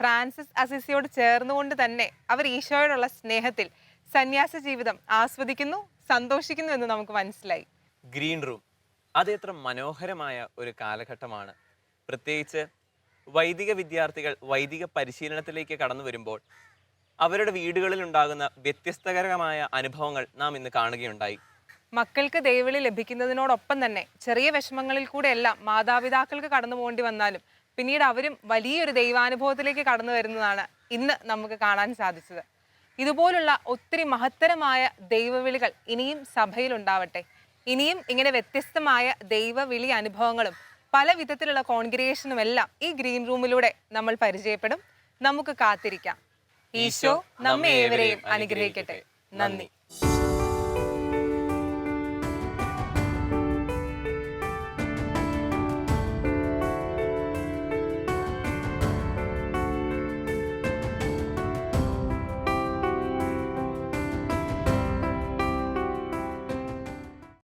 ഫ്രാൻസിസ് അസിസിയോട് ചേർന്നുകൊണ്ട് തന്നെ അവർ ഈശോയോടുള്ള സ്നേഹത്തിൽ സന്യാസ ജീവിതം ആസ്വദിക്കുന്നു, സന്തോഷിക്കുന്നു എന്ന് നമുക്ക് മനസ്സിലായി. ഗ്രീൻ റൂം അത് എത്ര മനോഹരമായ ഒരു കാലഘട്ടമാണ്. പ്രത്യേകിച്ച് വൈദിക വിദ്യാർത്ഥികൾ വൈദിക പരിശീലനത്തിലേക്ക് കടന്നു വരുമ്പോൾ അവരുടെ വീടുകളിൽ ഉണ്ടാകുന്ന വ്യത്യസ്തകരമായ അനുഭവങ്ങൾ നാം ഇന്ന് കാണുകയുണ്ടായി. മക്കൾക്ക് ദൈവവിളി ലഭിക്കുന്നതിനോടൊപ്പം തന്നെ ചെറിയ വിഷമങ്ങളിൽ കൂടെ എല്ലാം മാതാപിതാക്കൾക്ക് കടന്നു പോകേണ്ടി വന്നാലും പിന്നീട് അവരും വലിയൊരു ദൈവാനുഭവത്തിലേക്ക് കടന്നു വരുന്നതാണ് ഇന്ന് നമുക്ക് കാണാൻ സാധിച്ചത്. ഇതുപോലുള്ള ഒത്തിരി മഹത്തരമായ ദൈവവിളികൾ ഇനിയും സഭയിൽ ഉണ്ടാവട്ടെ. ഇനിയും ഇങ്ങനെ വ്യത്യസ്തമായ ദൈവവിളി അനുഭവങ്ങളും പല വിധത്തിലുള്ള കോൺഗ്രിഗേഷനും എല്ലാം ഈ ഗ്രീൻ റൂമിലൂടെ നമ്മൾ പരിചയപ്പെടും. നമുക്ക് കാത്തിരിക്കാം. ഈശോ നമ്മെ ഏവരെയും അനുഗ്രഹിക്കട്ടെ. നന്ദി.